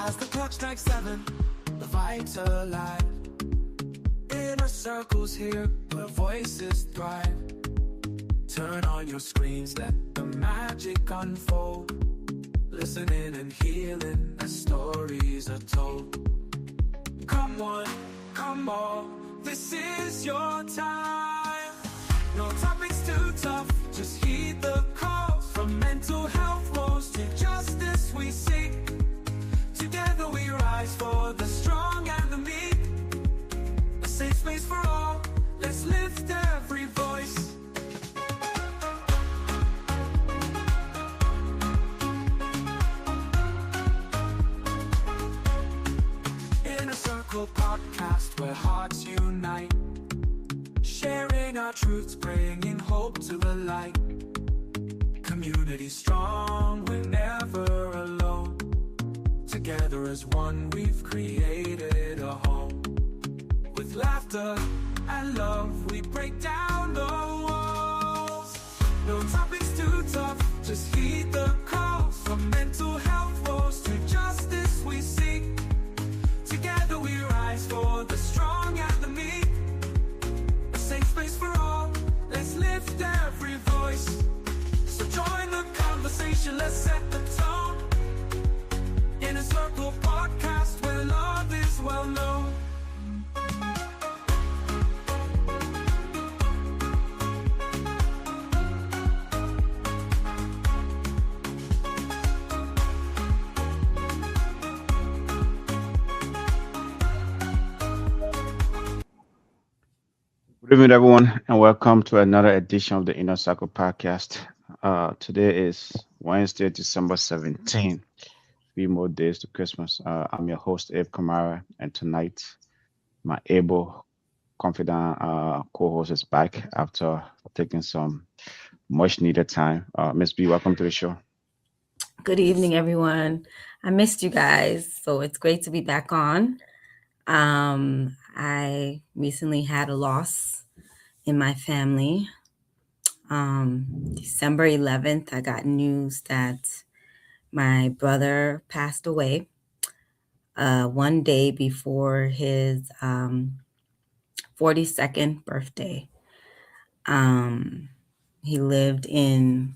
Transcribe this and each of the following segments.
As the clock strikes 7, the vibes alive. Inner circles here where voices thrive. Turn on your screens, let the magic unfold. Listening and healing as stories are told. Come on, come on, this is your time. No topics too tough, just heed the calls. From mental health woes to justice we seek. Together we rise for the strong and the meek. A safe space for all, let's lift every voice. In a circle podcast where hearts unite. Sharing our truths, bringing hope to the light. Community strong, we're never alone. Together as one, we've created a home. With laughter and love, we break down the walls. No topics too tough, just heed the calls. From mental health woes to justice we seek. Together we rise for the strong and the meek. A safe space for all, let's lift every voice. So join the conversation, let's set the tone. In a circle podcast where love is well known. Good evening, everyone, and welcome to another edition of the Inner Circle podcast. Today is Wednesday, December 17th, 3 more days to Christmas. I'm your host, Abe Kamara, and tonight, my able, confident co-host is back after taking some much needed time. Miss B, welcome to the show. Good evening, everyone. I missed you guys, so it's great to be back on. I recently had a loss in my family. December 11th, I got news that my brother passed away one day before his 42nd birthday. He lived in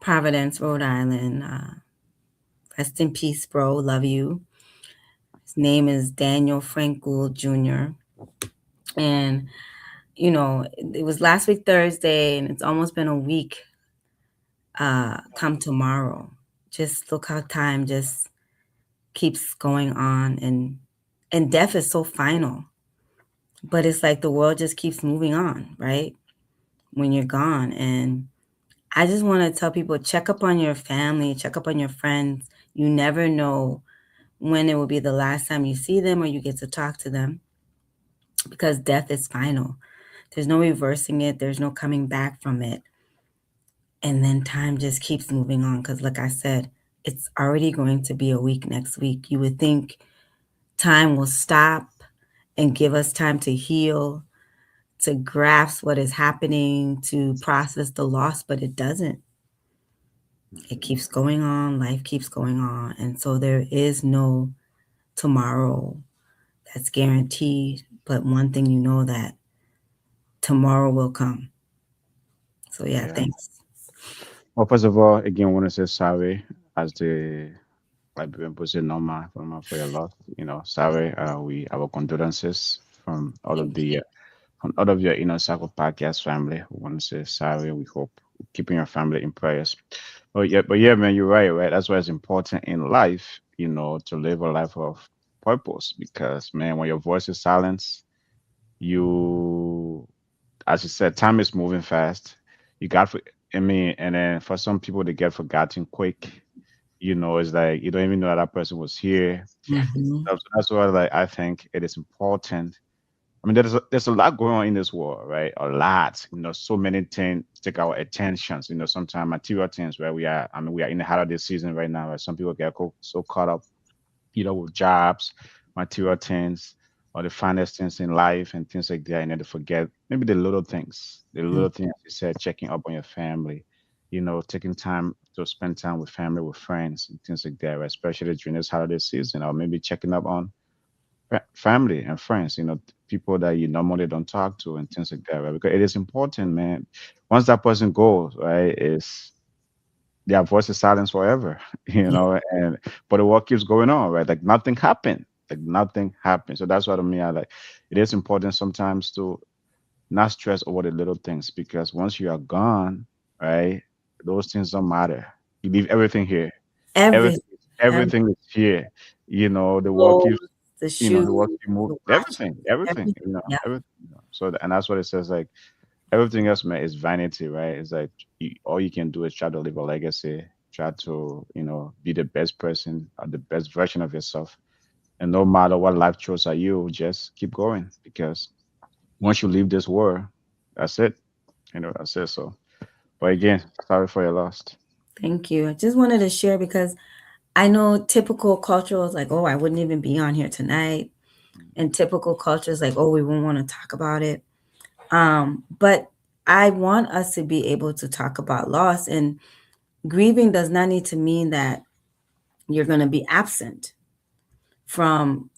Providence, Rhode Island. Rest in peace, bro. Love you. His name is Daniel Frankel Jr. And, it was last week, Thursday, and it's almost been a week come tomorrow. Just look how time just keeps going on. And death is so final. But it's like the world just keeps moving on, right? When you're gone. And I just want to tell people, check up on your family, check up on your friends. You never know when it will be the last time you see them or you get to talk to them, because death is final. There's no reversing it. There's no coming back from it. And then time just keeps moving on. Because like I said, it's already going to be a week next week. You would think time will stop and give us time to heal, to grasp what is happening, to process the loss, but it doesn't. It keeps going on. Life keeps going on. And so there is no tomorrow that's guaranteed. But one thing you know, that tomorrow will come. So yeah, Yeah. thanks. Well, first of all, again, I want to say sorry as the like being put in normal for your loss. Sorry. We our condolences from all of Thank the from all of your Inner Circle podcast family. We want to say sorry. We hope keeping your family in prayers. But yeah, man, you're right, right? That's why it's important in life, to live a life of purpose. Because man, when your voice is silenced, you, as you said, time is moving fast. You got, I mean, and then for some people, they get forgotten quick. It's like you don't even know that person was here. you. Mhm. That's why, like, I think it is important. I mean, there's a lot going on in this world, right? A lot, so many things take our attentions. Sometimes material things where we are. I mean, we are in the holiday season right now, where some people get so caught up, with jobs, material things, or the finest things in life and things like that, and then they forget maybe the little things you said, checking up on your family, taking time to spend time with family, with friends, and things like that, right? Especially during this holiday season, or maybe checking up on family and friends, people that you normally don't talk to and things like that, right? Because it is important, man. Once that person goes, right, is their voice is silenced forever, Yeah. and but the work keeps going on, right? Like nothing happened. Like nothing happened. So that's what I mean. I like it is important sometimes to not stress over the little things because once you are gone, right, those things don't matter. You leave everything here. Every, Everything, every everything is here. The work clothes, keeps, the the work shoes, keep moving. the watches, Everything, everything. Yeah. everything. So, and that's what it says. Like everything else, man, is vanity, right? It's like all you can do is try to leave a legacy, try to, be the best person, or the best version of yourself. And no matter what life throws at you, just keep going because once you leave this world, that's it. That's it. So, but again, sorry for your loss. Thank you. I just wanted to share because I know typical culture is like, oh, I wouldn't even be on here tonight. And typical culture is like, oh, we won't want to talk about it. But I want us to be able to talk about loss, and grieving does not need to mean that you're going to be absent from,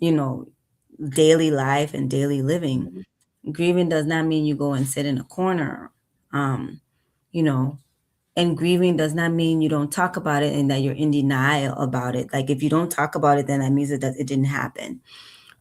daily life and daily living. Grieving does not mean you go and sit in a corner. Um, you know, and grieving does not mean you don't talk about it and that you're in denial about it. Like if you don't talk about it, then that means it didn't happen.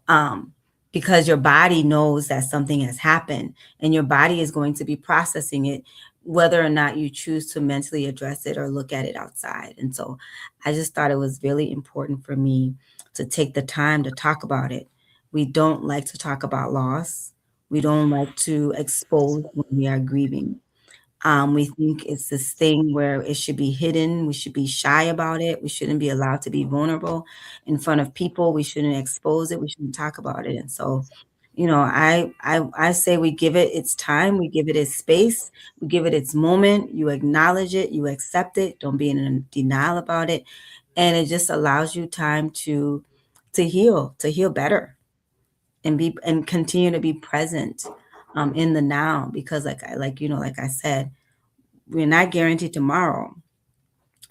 um, because your body knows that something has happened and your body is going to be processing it, whether or not you choose to mentally address it or look at it outside. And so I just thought it was really important for me to take the time to talk about it. We don't like to talk about loss. We don't like to expose when we are grieving. We think it's this thing where it should be hidden. We should be shy about it. We shouldn't be allowed to be vulnerable in front of people. We shouldn't expose it. We shouldn't talk about it. And so, I say we give it its time. We give it its space. We give it its moment. You acknowledge it. You accept it. Don't be in denial about it. And it just allows you time to heal better, and continue to be present in the now, because like I said, we're not guaranteed tomorrow,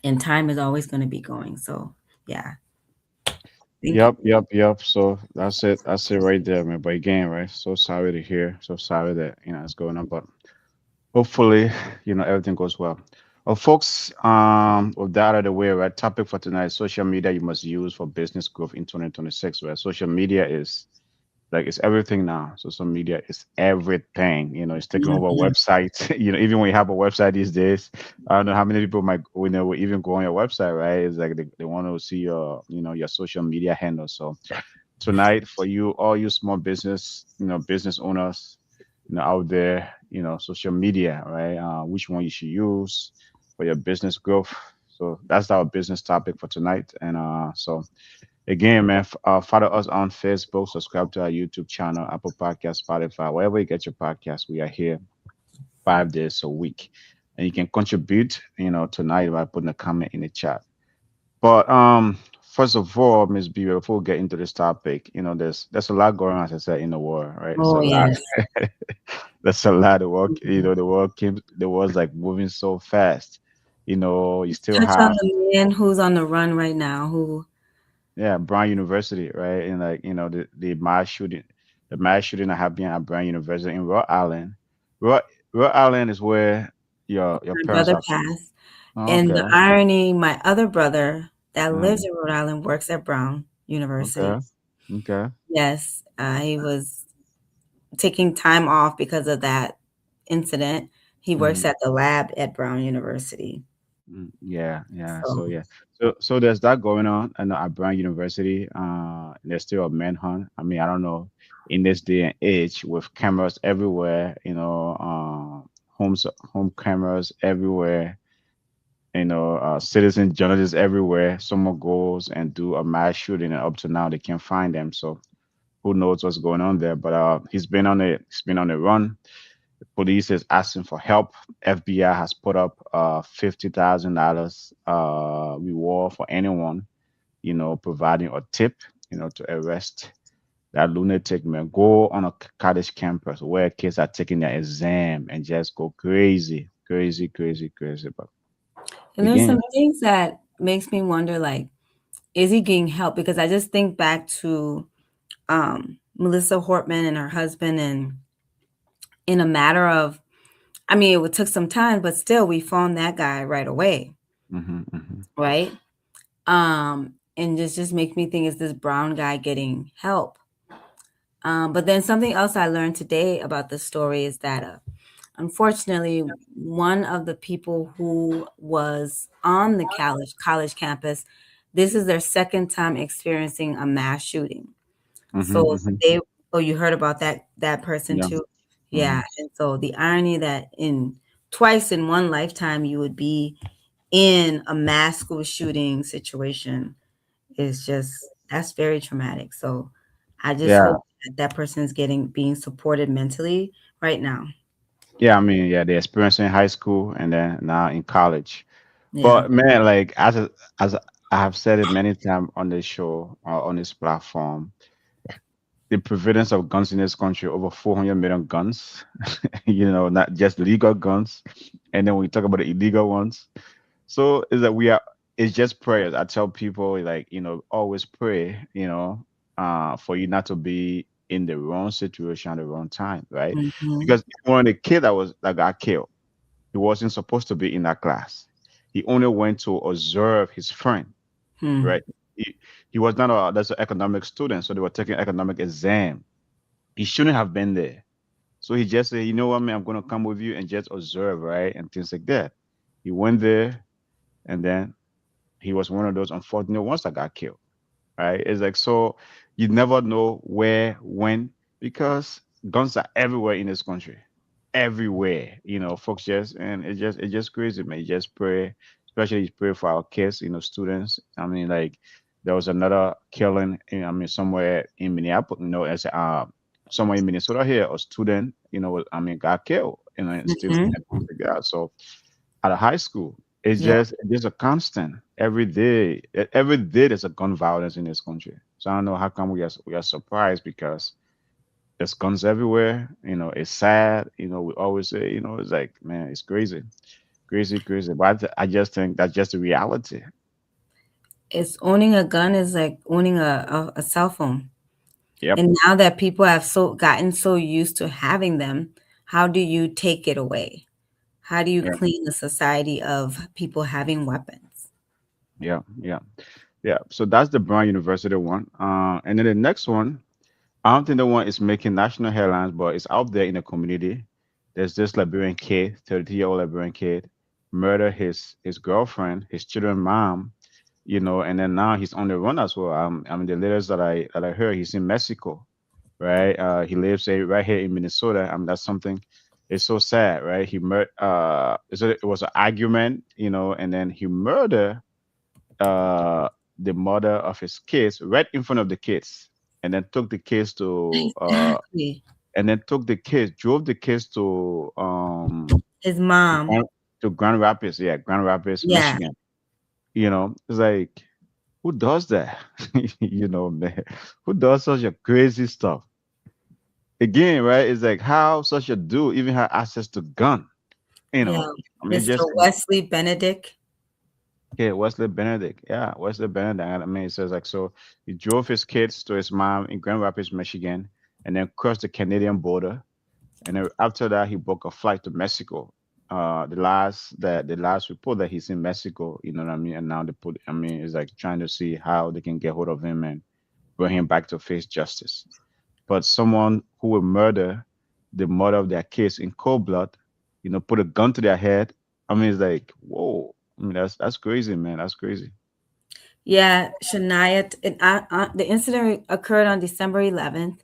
and time is always going to be going. So yeah, thank you. Yep, yep, yep. So that's it. That's it right there, man. But again, right? So sorry to hear. So sorry that it's going on. But hopefully, everything goes well. Well, folks, with that out of the way, right? Topic for tonight: social media you must use for business growth in 2026. Right? Social media is like it's everything now. Social media is everything. It's taking over Mhm. websites. Even when you have a website these days, I don't know how many people might will even go on your website, right? It's like they want to see your social media handle. So tonight for you, all you small business, business owners, out there, social media, right? Which one you should use for your business growth. So that's our business topic for tonight. And so again, man, follow us on Facebook, subscribe to our YouTube channel, Apple Podcast, Spotify, wherever you get your podcast. We are here 5 days a week, and you can contribute, tonight by putting a comment in the chat. But first of all, Miss B, before we get into this topic, there's a lot going on, as I said, in the world, right? There's a Oh lot. yes. There's a lot of work. The world's like moving so fast. You still Touch on have the man who's on the run right now. Who? yeah, Brown University, right? And like, the mass shooting that happened at Brown University in Rhode Island. Rhode, Rhode Island is where your My parents brother are from. passed, Oh, and the okay. irony, my other brother that lives Mm, in Rhode Island works at Brown University. okay. Okay. Yes, he was taking time off because of that incident. He works Mm, at the lab at Brown University. yeah, yeah. So So yeah. So there's that going on and at Brown University. There's still a manhunt. I mean, I don't know, in this day and age with cameras everywhere, home cameras everywhere, citizen journalists everywhere. Someone goes and do a mass shooting, and up to now they can't find them. So who knows what's going on there? But he's been on a run. The police is asking for help. FBI has put up $50,000 reward for anyone providing a tip to arrest that lunatic man. Go on a college campus where kids are taking their exam and just go crazy, crazy, crazy, crazy. And there's some Again. things that makes me wonder, like, is he getting help? Because I just think back to Melissa Hortman and her husband, and in a matter of, I mean, it took some time, but still, we found that guy right away, Hmm. Hmm. right? And just make me think, is this brown guy getting help? But then something else I learned today about the story is that, unfortunately, one of the people who was on the college campus, this is their second time experiencing a mass shooting. Hmm. So Hmm. they, oh, you heard about that person Yeah. too? Hmm. Yeah. And so the irony that in twice in one lifetime you would be in a mass school shooting situation is just, that's very traumatic. So I just Yeah. hope that that person is being supported mentally right now. Yeah. I mean, yeah, they're experiencing high school and then now in college. Yeah. But man, like as I have said it many times on this show or on this platform, the prevalence of guns in this country, over 400 million guns, not just legal guns. And then we talk about the illegal ones. So is that it's just prayers. I tell people, like, always pray, for you not to be in the wrong situation at the wrong time, right? Hmm. Because when the kid that got killed, he wasn't supposed to be in that class. He only went to observe his friend, Hmm. right? He was not that's an economic student, so they were taking economic exam. He shouldn't have been there. So he just said, you know what, man, I'm gonna come with you and just observe, right? And things like that. He went there, and then he was one of those unfortunate ones that got killed, right? It's like, so you never know where, when, because guns are everywhere in this country, everywhere. Folks just, and it's just crazy, man. You just pray, especially pray for our kids, students. I mean, like, there was another killing, I mean, somewhere in Minneapolis, as somewhere in Minnesota here, a student, I mean, got killed, and still Hmm. and things like that. So at a high school. It's Yeah. just a constant every day. Every day there's a gun violence in this country. So I don't know how come we are surprised because there's guns everywhere. It's sad. We always say, it's like, man, it's crazy, crazy, crazy. But I just think that's just the reality. It's owning a gun is like owning a cell phone. Yep. And now that people have gotten so used to having them, how do you take it away? How do you Yeah. clean the society of people having weapons? Yeah. Yeah. Yeah. So that's the Brown University one. And then the next one, I don't think the one is making national headlines, but it's out there in the community. There's this Liberian kid, 30-year-old Liberian kid, murdered his girlfriend, his children mom, and then now he's on the run as well. I mean, the latest that I heard, he's in Mexico, right? He lives right here in Minnesota. I mean, that's something. It's so sad, right? He murdered. So it was an argument, and then he murdered uh the mother of his kids right in front of the kids, and then took the kids to Exactly. and then took the kids, drove the kids His mom. Grand- to Grand Rapids, yeah, Grand Rapids, Yeah. Michigan. It's like, who does that? Man, who does such a crazy stuff? Again, right? It's like how such a dude even had access to gun. You Yeah. know, I mean, Mr. just Wesley Benedict. yeah, Wesley Benedict. Yeah, Wesley Benedict. I mean, it says like so. He drove his kids to his mom in Grand Rapids, Michigan, and then crossed the Canadian border. And then after that, he booked a flight to Mexico. The last report that he's in Mexico. You know what I mean? And now they put. I mean, it's like trying to see how they can get hold of him and bring him back to face justice. But someone who will murder the mother of their kids in cold blood, put a gun to their head. I mean, it's like, whoa. I mean, that's crazy, man. That's crazy. Yeah, the incident occurred on December 11th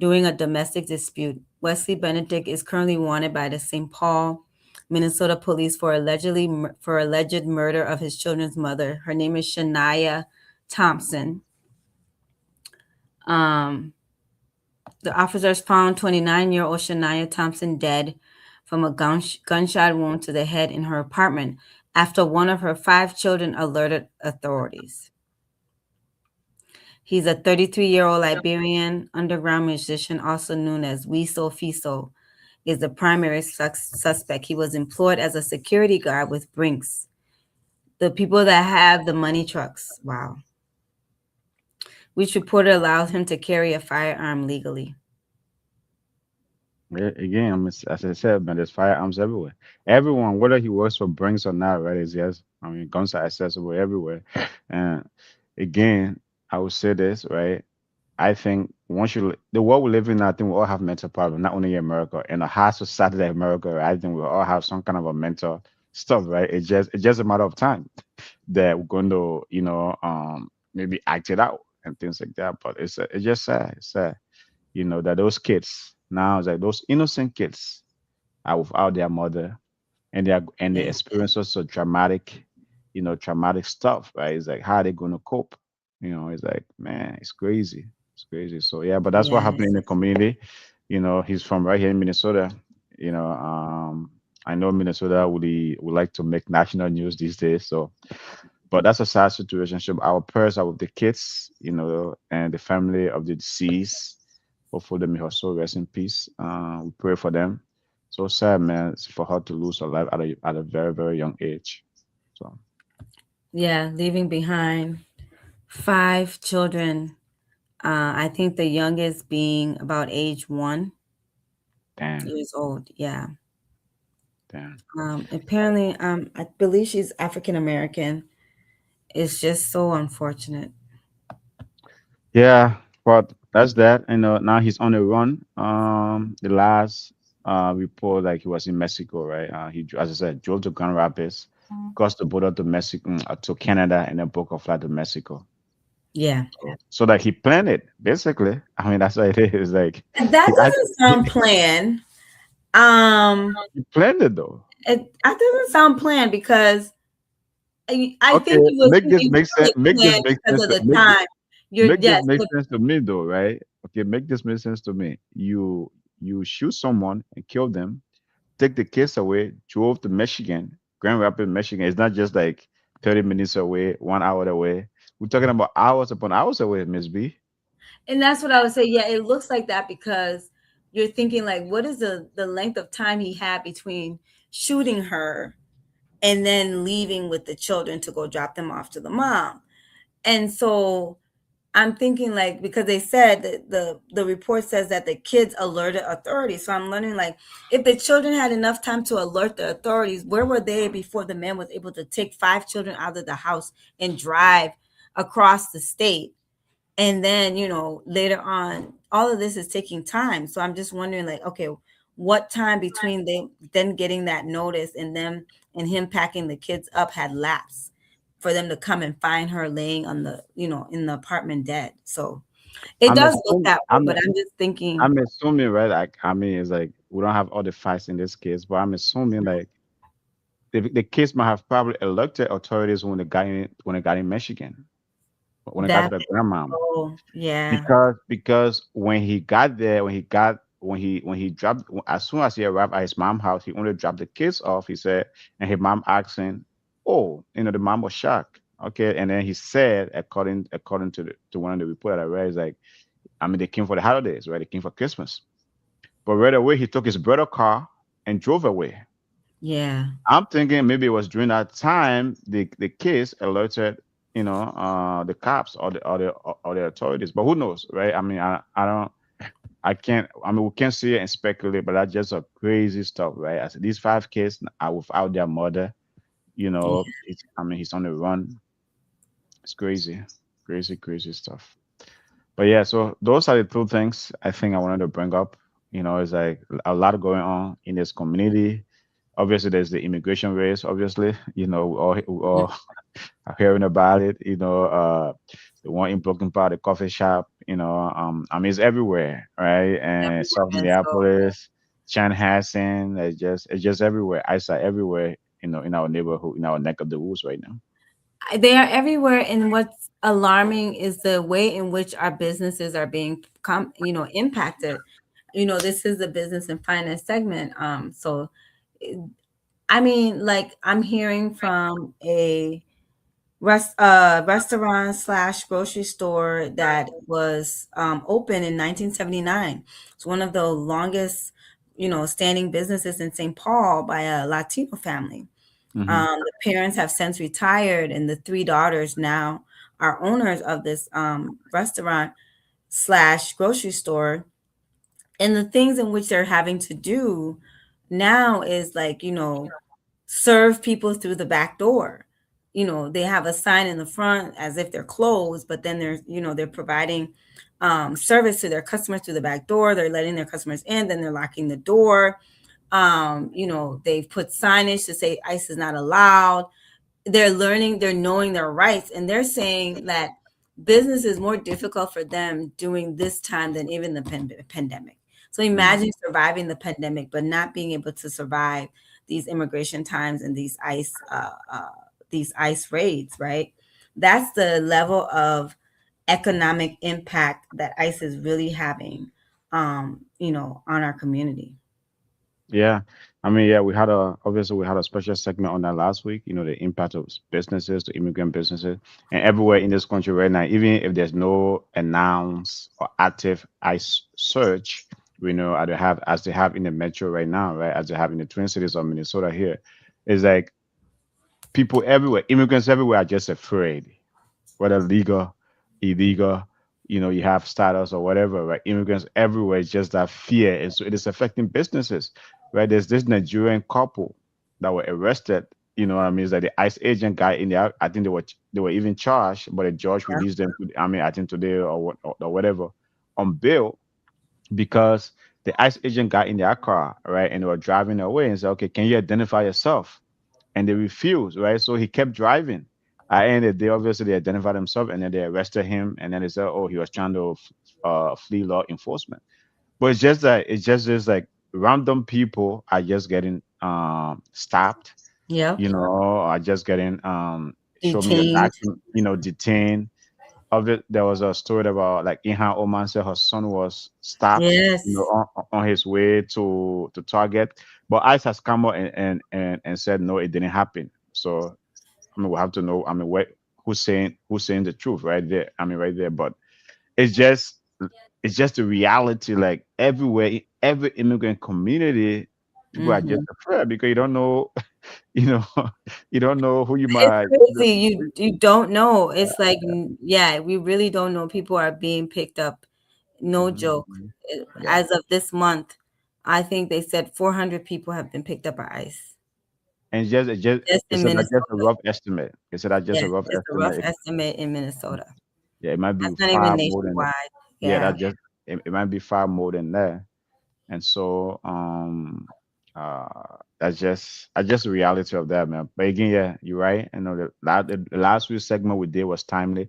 during a domestic dispute. Wesley Benedict is currently wanted by the St. Paul, Minnesota police for alleged murder of his children's mother. Her name is Shania Thompson. Um, the officers found 29-year-old Shania Thompson dead from a gunshot wound to the head in her apartment after one of her 5 children alerted authorities. He's a 33-year-old Liberian underground musician, also known as Wiso Fiso, is the primary suspect. He was employed as a security guard with Brinks The people that have the money trucks. Wow. Which reporter allowed him to carry a firearm legally? Yeah, again, as I said, man, there's firearms everywhere. Everyone, whether he works for Brinks or not, right? Is yes, I mean, guns are accessible everywhere. And again, I would say this, right? I think once the world we live in, I think we all have mental problems, not only in America. In a high society like America, right, I think we all have some kind of a mental stuff, right? It's just a matter of time that we're going to, maybe act it out and things like that. But it's just sad. It's sad, that those kids now, it's like those innocent kids are without their mother, and they Yeah. experience also traumatic, traumatic stuff, right? It's like how are they going to cope? It's like, man, it's crazy. It's crazy. So yeah, but that's what happened in Yes. the community. He's from right here in Minnesota. I know Minnesota would like to make national news these days. So, but that's a sad situation. So our prayers are with the kids, and the family of the deceased. Hopefully, may her soul rest in peace. We pray for them. So sad, man, for her to lose her life at a very, very young age. So, Yeah, leaving behind 5 children. I think the youngest being about age 1 damn, years old. Yeah. damn. Apparently, I believe she's African American. It's just so unfortunate. Yeah, but that's that. Now he's on the run. The last report, like he was in Mexico, right? As I said, drove to Grand Rapids, crossed the border to Mexico, to Canada, and then booked a flight to Mexico. Yeah. So like he planned it, basically. I mean, that's what it is. Like And that he doesn't sound planned. Um, he planned it though. that doesn't sound planned because I Okay, think make this you make sense. really Make this planned make because sense. of the time. You're Make this yes, make sense to me though, right? Okay, make this make sense to me. You shoot someone and kill them, take the kids away, drove to Michigan, Grand Rapids, Michigan. It's not just like 30 minutes away, 1 hour away. We're talking about hours upon hours away, Miss B. and that's what I would say. Yeah, it looks like that because you're thinking like, what is the length of time he had between shooting her and then leaving with the children to go drop them off to the mom? And so I'm thinking like because they said that the report says that the kids alerted authorities. So I'm learning like if the children had enough time to alert the authorities, where were they before the man was able to take 5 children out of the house and drive across the state? And then, later on, all of this is taking time. So I'm just wondering like, okay, what time between they then getting that notice and them and him packing the kids up had lapsed for them to come and find her laying on the, in the apartment dead. So it I'm does look assuming that way, but I'm just thinking I'm assuming, right? Like, I mean, it's like we don't have all the facts in this case, but I'm assuming like the case might have probably alerted authorities when they got in Michigan, when it got to that, the grandmom. oh, yeah, Because when he got there, when he dropped, as soon as he arrived at his mom's house, he only dropped the kids off. He said, and his mom asked him, "Oh, the mom was shocked." Okay, and then he said, according to one of the reports that I read, is like, I mean, they came for the holidays, right? They came for Christmas, but right away he took his brother's car and drove away. yeah. I'm thinking maybe it was during that time the kids alerted, the cops or the authorities, but who knows, right? I mean, I don't. I can't. I mean, we can't see it and speculate, but that's just a crazy stuff, right? As these 5 kids are without their mother. I mean, he's on the run. It's crazy, crazy, crazy stuff. But yeah, so those are the two things I think I wanted to bring up. It's like a lot going on in this community. Obviously, there's the immigration race. Obviously, we all are hearing about it. The one in Brooklyn Park, the coffee shop. I mean, it's everywhere, right? And South And so Minneapolis, Chanhassen, it's just everywhere. I saw everywhere. In our neighborhood, in our neck of the woods right now. they are everywhere. And what's alarming is the way in which our businesses are being impacted. This is the business and finance segment. So I mean, like I'm hearing from a restaurant slash grocery store that was open in 1979. It's one of the longest, standing businesses in St. Paul by a Latino family. Mm-hmm. The parents have since retired, and the three daughters now are owners of this restaurant slash grocery store. And the things in which they're having to do now is like, serve people through the back door. They have a sign in the front as if they're closed, but then they're providing service to their customers through the back door. They're letting their customers in, then they're locking the door. They've put signage to say ICE is not allowed. They're knowing their rights, and they're saying that business is more difficult for them during this time than even the pandemic. So Mm-hmm. imagine surviving the pandemic but not being able to survive these immigration times and these ICE raids, right? That's the level of economic impact that ICE is really having, on our community. Yeah, I mean, yeah, we had a obviously we had a special segment on that last week. You know, the impact of businesses, the immigrant businesses, and everywhere in this country right now. Even if there's no announced or active ICE search, we know as they have in the metro right now, right, as they have in the Twin Cities of Minnesota here, is like people everywhere, immigrants everywhere are just afraid, whether legal, illegal, you have status or whatever, right? Immigrants everywhere, it's just that fear. And so it is affecting businesses, right? There's this Nigerian couple that were arrested, you know what I mean? Is that the ICE agent guy in there, I think they were even charged, but the judge released them to, I mean, I think today or whatever, on bail because the ICE agent got in their car, right? And they were driving away and said, okay, can you identify yourself? And they refused, right? So he kept driving. At the end of the day, obviously they identified himself and then they arrested him. And then they said, oh, he was trying to flee law enforcement. But it's just that it's just like random people are just getting stopped, Yep. are just getting show me your Detained. document, detained. Of it, there was a story about like Ihan Oman said her son was stopped, Yes. on his way to Target, but ICE has come out and said no, it didn't happen. So I mean, we have to know. I mean, who's saying the truth right there? I mean, right there. But it's just it's just the reality. Like everywhere, every immigrant community, people are just Hmm. afraid because you don't know, you know, you don't know who you It's might. crazy. You don't know. It's like, yeah, we really don't know. People are being picked up. No joke. Mhm. Yeah. As of this month, I think they said 400 people have been picked up by ICE And it's just just it's in a, just a Minnesota. rough estimate. It's that just Yeah, a rough just a rough estimate. estimate in Minnesota. Yeah, it might be That's not even far more than that. nationwide. Yeah, Yeah. that just it might be far more than that. And so that's just the reality of that, man. But again, yeah, you're right. I know the last week's segment we did was timely.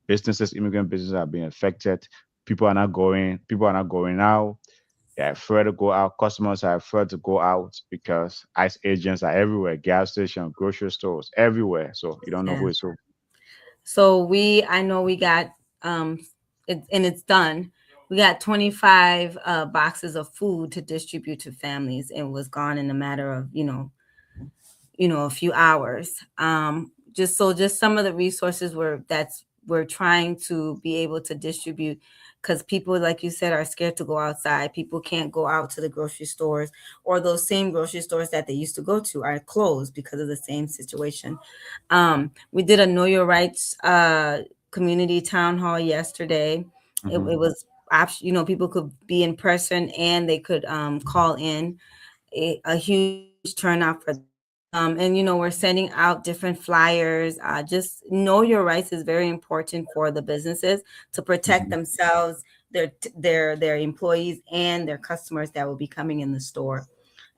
Businesses, immigrant businesses are being affected. People are not going out. They're afraid to go out. Customers are afraid to go out because ICE agents are everywhere, gas station, grocery stores, everywhere. So you don't know Yeah. who is who. So I know we got um and it's done. We got 25 boxes of food to distribute to families, and was gone in a matter of, a few hours. Just some of the resources we're trying to be able to distribute, because people, like you said, are scared to go outside. People can't go out to the grocery stores, or those same grocery stores that they used to go to are closed because of the same situation. We did a Know Your Rights community town hall yesterday. Hmm. It was people could be in person and they could call in. A huge turnout for that. And we're sending out different flyers. Just know your rights is very important for the businesses to protect Hmm. themselves, their employees, and their customers that will be coming in the store.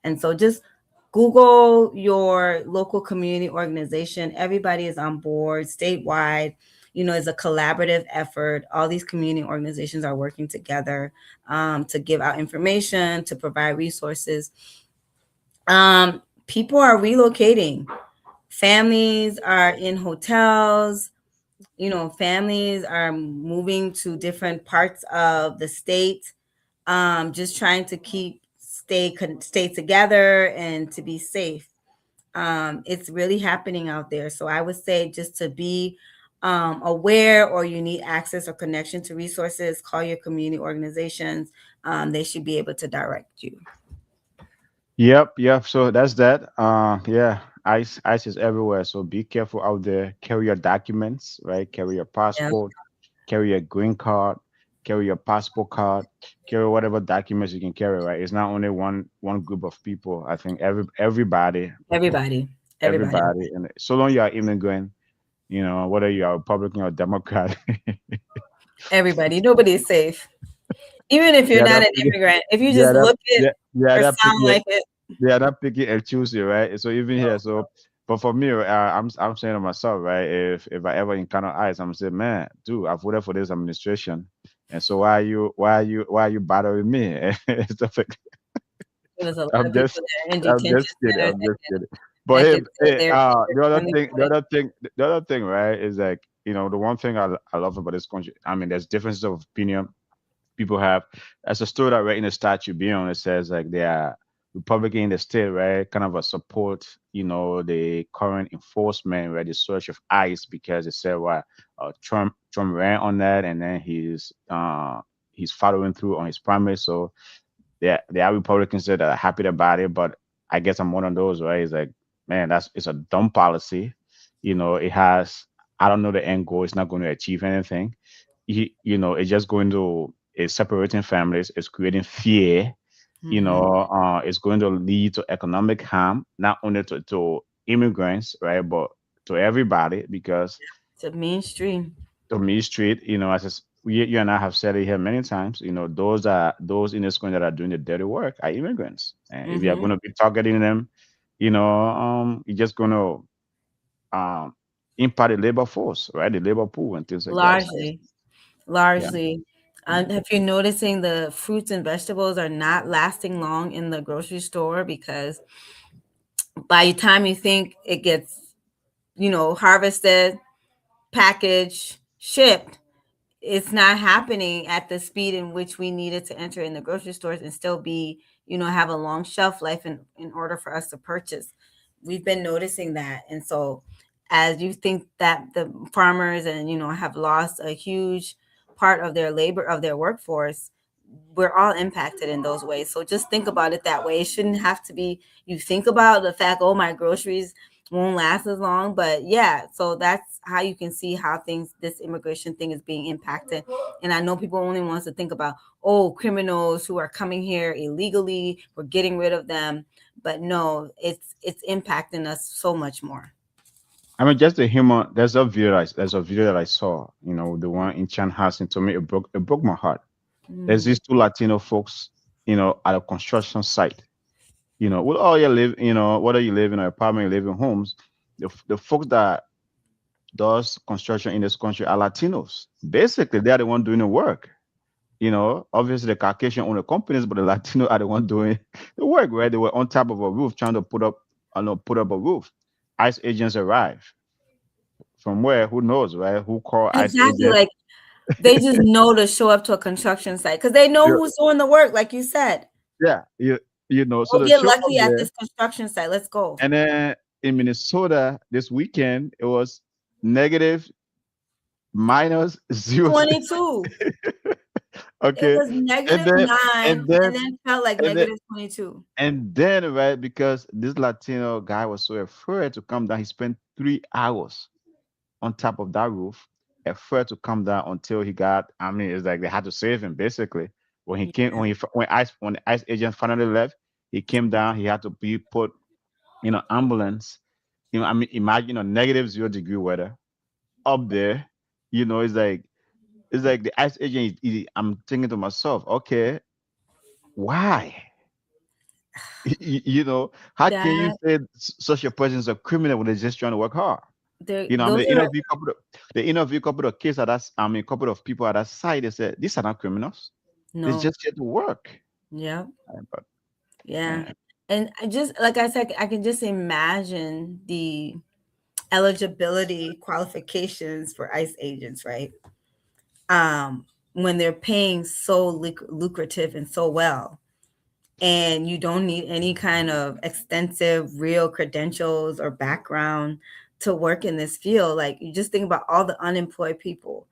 And so just Google your local community organization. Everybody is on board statewide. It's a collaborative effort. All these community organizations are working together to give out information, to provide resources. People are relocating. Families are in hotels. Families are moving to different parts of the state, just trying to stay together and to be safe. It's really happening out there. So I would say just to be aware, or you need access or connection to resources, call your community organizations. They should be able to direct you. Yep, yep. So that's that. Yeah, ice is everywhere. So be careful out there. Carry your documents, right? Carry your Yeah. passport, carry your green card, carry your passport card, carry whatever documents you can carry, right? It's not only one group of people. I think everybody, Everybody. Everybody. everybody, and so long you are immigrant, whether you are Republican or Democrat, Everybody. Nobody is safe. Even if you're yeah, not that an immigrant, if you yeah, just that look it yeah, yeah, or that pick, sound yeah, like it, they are not picky and choosy, right? So even here, so but for me, I'm saying to myself, right? If I ever encounter ICE, I'm saying, man, dude, I've voted for this administration, and so why are you bothering me? And stuff like there's a lot I'm of people just that are in I'm detention just kidding. centers I'm just kidding. But that hey, could say hey, the other friendly thing, the voting. other thing, the other thing, right, is like, the one thing I love about this country. I mean, there's differences of opinion people have. As a story that right in the statute being on, it says like they are Republican in the state, right? Kind of a support, the current enforcement, right? The search of ICE because it said what Trump ran on that, and then he's following through on his promise. So there are Republicans that are happy about it, but I guess I'm one of those, right? It's like, man, it's a dumb policy. It has, I don't know the end goal. It's not going to achieve anything. It's just it's separating families. It's creating fear. Mm-hmm. It's going to lead to economic harm, not only to immigrants, right, but to everybody because It's a mainstream. to me street, you and I have said it here many times, those in this country that are doing the dirty work are immigrants. And if you're Mm-hmm. going to be targeting them, you're just going to impact the labor force, right? The labor pool and things like that. So, Largely, yeah. largely. Yeah. And if you're noticing the fruits and vegetables are not lasting long in the grocery store because by the time you think it gets, harvested, packaged, shipped, it's not happening at the speed in which we needed to enter in the grocery stores and still be, have a long shelf life in order for us to purchase. We've been noticing that. And so as you think that the farmers and, have lost a huge part of their labor, of their workforce, we're all impacted in those ways. So just think about it that way. It shouldn't have to be, you think about the fact, oh, my groceries won't last as long. But yeah, so that's how you can see how this immigration thing is being impacted. And I know people only wants to think about, oh, criminals who are coming here illegally, we're getting rid of them. But no, it's impacting us so much more. I mean, just the human. There's a video that I saw. The one in Chanhassen. To me, it broke my heart. There's Mm, these two Latino folks. At a construction site. With all you live, whether you live in an apartment, you live in homes, the folks that does construction in this country are Latinos. Basically, they are the one doing the work. Obviously the Caucasian own the companies, but the Latino are the one doing the work, right? They were on top of a roof trying to put up a roof. ICE agents arrive from where? Who knows, right? Who call ICE exactly. agent? Like they just know to show up to a construction site because they know Yeah, who's doing the work, like you said. yeah, so Go they get show up lucky at there, this construction site. Let's go. and then in Minnesota this weekend it was negative minus zero. 22. It Okay, was and negative then 9 and and then then felt like and then negative 22. And then, right, because this Latino guy was so afraid to come down, he spent 3 hours on top of that roof, afraid to come down until he got. I mean, it's like they had to save him basically. When he came, Yeah. when the ICE agent finally left, he came down. He had to be put in an ambulance. I mean, imagine a negative 0 degree weather up there. It's like the ICE agent. I'm thinking to myself, okay, why? How can you That say such a person is a criminal when they're just trying to work hard? I mean, those they are interview a couple of kids a couple of people at that site. They said these are not criminals. They no. just get to work. Yeah. But Yeah. man, And I just like I said, I can just imagine the eligibility qualifications for ICE agents, right? When they're paying so lucrative and so well, and you don't need any kind of extensive real credentials or background to work in this field. Like you just think about all the unemployed people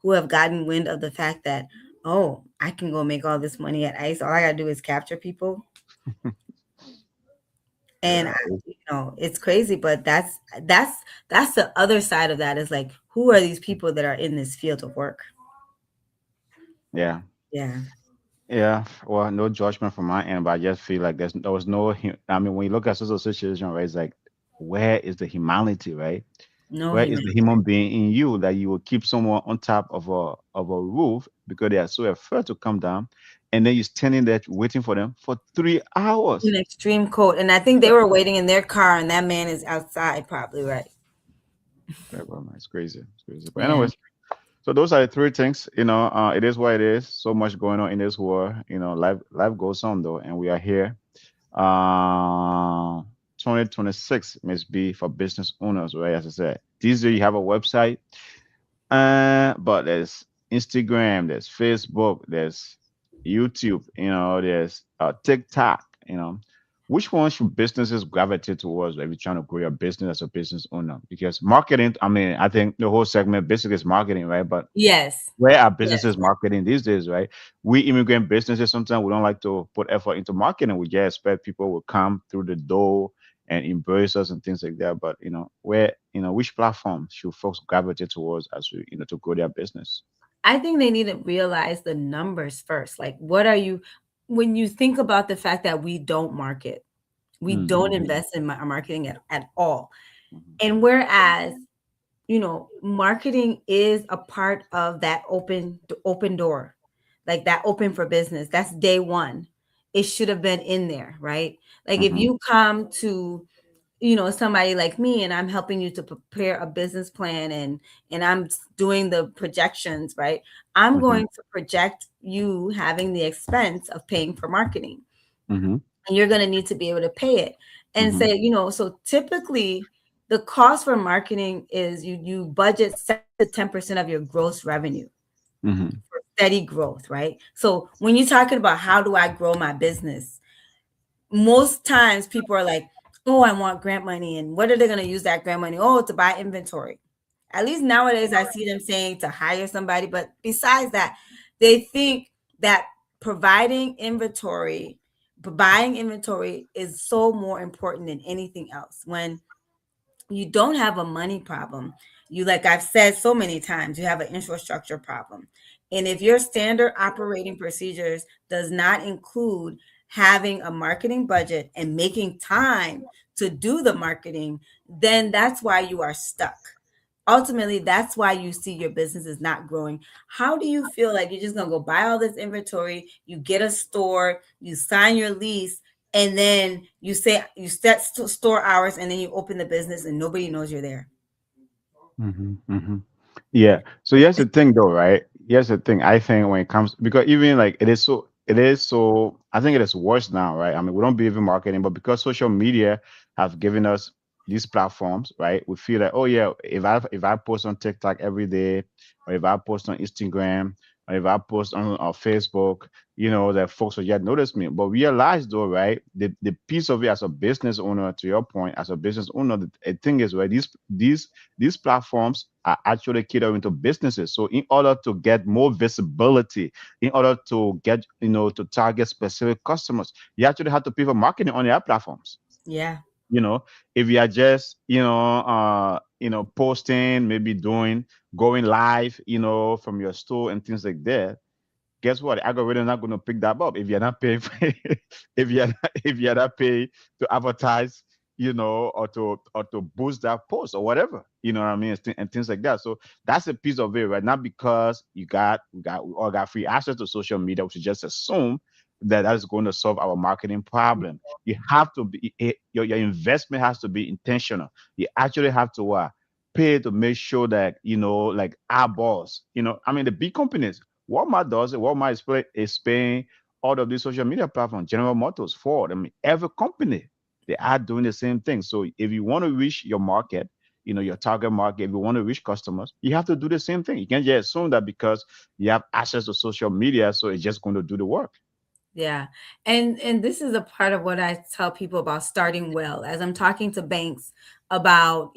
who have gotten wind of the fact that, oh, I can go make all this money at ICE. All I gotta do is capture people. And it's crazy, but that's the other side of that is like, who are these people that are in this field of work? Yeah. Yeah. Yeah, well, no judgment from my end, but I just feel like there was no. I mean, when you look at social situation, right, it's like, where is the humanity, right? No Where is the humanity. human being in you that you will keep someone on top of a roof because they are so afraid to come down, and then you're standing there waiting for them for 3 hours? In extreme cold. And I think they were waiting in their car and that man is outside, probably, right? Yeah, well, man, it's crazy. It's crazy. But Yeah. anyways, so those are the three things. It is what it is. So much going on in this world. Life goes on though, and we are here. Uh, 2026 must be for business owners, right? As I said, this year you have a website, but there's Instagram, there's Facebook, there's YouTube, there's TikTok. Which one should businesses gravitate towards if you're trying to grow your business as a business owner? Because marketing, I mean, I think the whole segment basically is marketing, right? But Yes. where are Yes. businesses marketing these days, right? We immigrant businesses sometimes we don't like to put effort into marketing. We just expect people will come through the door and embrace us and things like that. But where which platform should folks gravitate towards as we to grow their business? I think they need to realize the numbers first. Like, what are you, when you think about the fact that we don't market, we don't Mm-hmm. invest in marketing at all. Hmm. And whereas, marketing is a part of that open door, like that open for business. That's day one. It should have been in there, right? Like if Hmm. you come to somebody like me and I'm helping you to prepare a business plan and I'm doing the projections, right? I'm Hmm. going to project you having the expense of paying for marketing, Hmm. and you're going to need to be able to pay it and Hmm. say, so typically the cost for marketing is you budget 7 to 10% of your gross revenue Hmm. for steady growth, right? So when you're talking about how do I grow my business, most times people are like, oh, I want grant money. And what are they going to use that grant money? Oh, to buy inventory. At least nowadays, I see them saying to hire somebody. But besides that, they think that providing inventory, buying inventory is so more important than anything else. When you don't have a money problem, you, like I've said so many times, you have an infrastructure problem. And if your standard operating procedures does not include having a marketing budget and making time to do the marketing, then that's why you are stuck. Ultimately, that's why you see your business is not growing. How do you feel like you're just gonna go buy all this inventory, you get a store, you sign your lease, and then you say you set store hours, and then you open the business and nobody knows you're there? Hmm. Hmm. Yeah. So here's the thing though, right? Here's the thing. I think when it comes because even like it is so I think it is worse now, right? I mean, we don't believe in marketing, but because social media have given us these platforms, right? We feel like, oh yeah, if I post on TikTok every day, or if I post on Instagram, or if I post on Facebook, that folks will yet notice me. But realize though, right? The piece of it as a business owner, to your point, as a business owner, the thing is, right, these platforms are actually catering to businesses. So in order to get more visibility, in order to get, to target specific customers, you actually have to pay for marketing on their platforms. Yeah. You know, if you are just, posting, maybe going live, from your store and things like that, guess what? The algorithm not going to pick that up if you're not paying for if you're not paying to advertise, or to boost that post or whatever. You know what I mean? And things like that. So that's a piece of it, right? Not because we all got free access to social media, we should just assume that that is going to solve our marketing problem. You have to be your investment has to be intentional. You actually have to pay to make sure that like our boss, I mean the big companies. Walmart does it. Walmart is paying all of these social media platforms, General Motors, Ford. I mean, every company, they are doing the same thing. So if you want to reach your market, your target market, if you want to reach customers, you have to do the same thing. You can't just assume that because you have access to social media, so it's just going to do the work. Yeah. And this is a part of what I tell people about starting well. As I'm talking to banks about,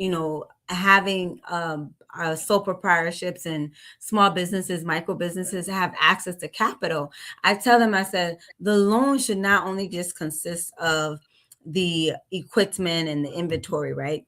having sole proprietorships and small businesses, micro businesses have access to capital. I tell them, I said, the loan should not only just consist of the equipment and the inventory, right?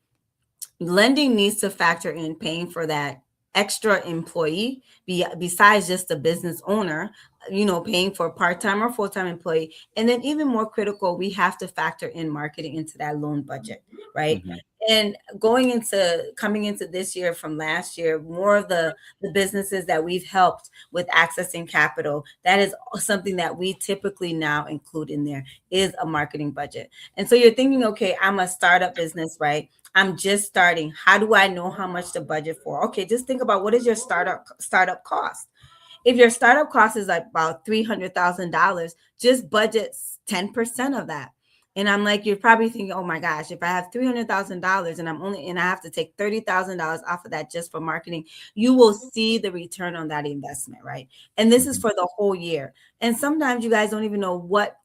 Lending needs to factor in paying for that extra employee besides just the business owner, paying for a part-time or full-time employee. And then even more critical, we have to factor in marketing into that loan budget, right? Mhm. And coming into this year from last year, more of the businesses that we've helped with accessing capital, that is something that we typically now include in there, is a marketing budget. And so you're thinking, okay, I'm a startup business, right? I'm just starting. How do I know how much to budget for? Okay, just think about, what is your startup cost? If your startup cost is like about $300,000, just budget 10% of that. And I'm like, you're probably thinking, oh my gosh, if I have $300,000 and I have to take $30,000 off of that just for marketing, you will see the return on that investment, right? And this is Mhm. for the whole year. And sometimes you guys don't even know what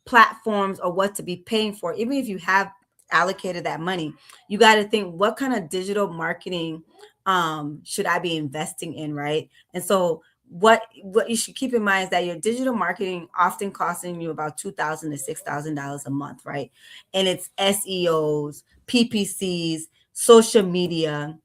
platforms or what to be paying for. Even if you have allocated that money, you got to think, what kind of digital marketing should I be investing in, right? And so what you should keep in mind is that your digital marketing often costing you about $2,000 to $6,000 a month, right? And it's SEOs, PPCs, social media.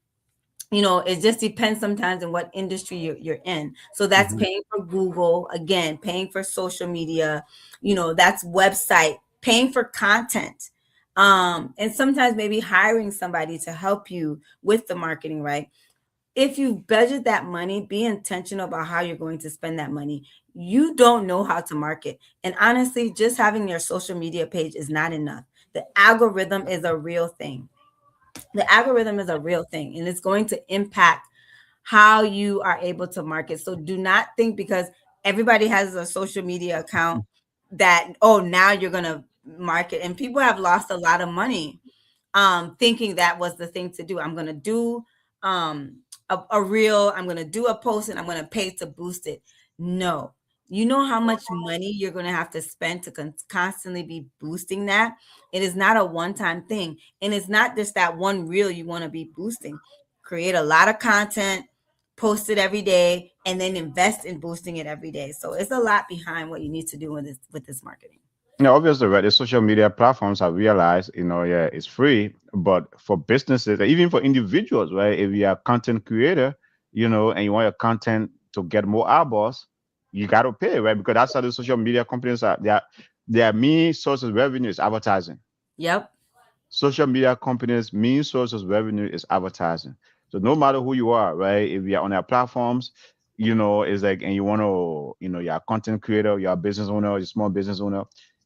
It just depends sometimes on what industry you're in. So that's Mhm. paying for Google, again, paying for social media, that's website, paying for content. And sometimes maybe hiring somebody to help you with the marketing, right? If you budget that money, be intentional about how you're going to spend that money. You don't know how to market. And honestly, just having your social media page is not enough. The algorithm is a real thing. The algorithm is a real thing, and it's going to impact how you are able to market. So do not think because everybody has a social media account that, oh, now you're going to market. And people have lost a lot of money thinking that was the thing to do. I'm going to do a reel, I'm going to do a post, and I'm going to pay to boost it. No. You know how much money you're going to have to spend to constantly be boosting that? It is not a one-time thing. And it's not just that one reel you want to be boosting. Create a lot of content, post it every day, and then invest in boosting it every day. So it's a lot behind what you need to do with this marketing. Yeah, obviously, right? The social media platforms have realized, yeah, it's free, but for businesses, even for individuals, right? If you're a content creator, and you want your content to get more eyeballs, you got to pay, right? Because that's how the social media companies are. Their main source of revenue is advertising. Yep. Social media companies' main source of revenue is advertising. So no matter who you are, right? If you're on their platforms, it's like, and you want to, you're a content creator, you're a business owner, you're a small business owner,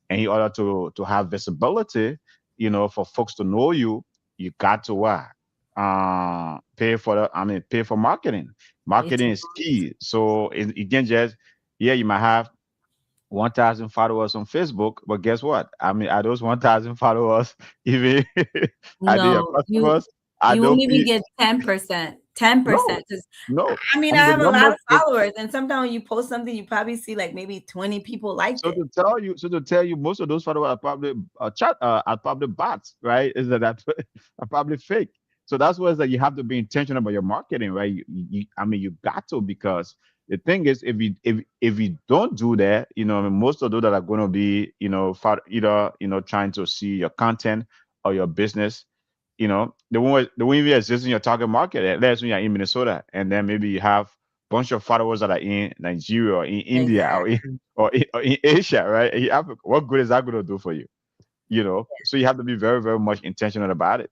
and in order to have visibility, for folks to know you, you got to what? Pay for marketing. It's Marketing is key. So it can just, yeah, you might have 1,000 followers on Facebook, but guess what? Are those 1,000 followers even are they your no, you customers? Are you won't those even people? get 10%. 10%. No, Because no. I mean, I I mean, the have a lot numbers. of followers, and sometimes when you post something, you probably see like maybe 20 people liked So it. to tell you, most of those followers are probably bots, right? Is that are probably fake. So that's why it's like you have to be intentional about your marketing, right? You got to, because the thing is, if you don't do that, most of those that are going to be, either trying to see your content or your business, they won't even exist in your target market unless when you're in Minnesota, and then maybe you have bunch of followers that are in Nigeria or in India or in Exactly. or in Asia, right? In Africa, what good is that going to do for you? So you have to be very, very much intentional about it.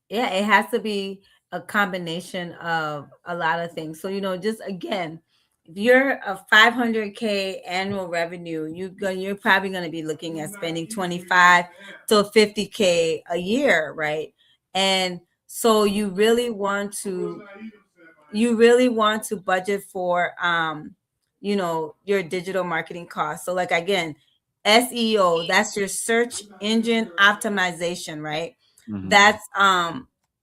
Yeah, it has to be a combination of a lot of things. So, just again, if you're a 500K annual revenue, you're probably going to be looking at spending 25 to 50K a year, right? And so you really want to budget for your digital marketing costs. So like again, SEO, that's your search engine optimization, right? Hmm. That's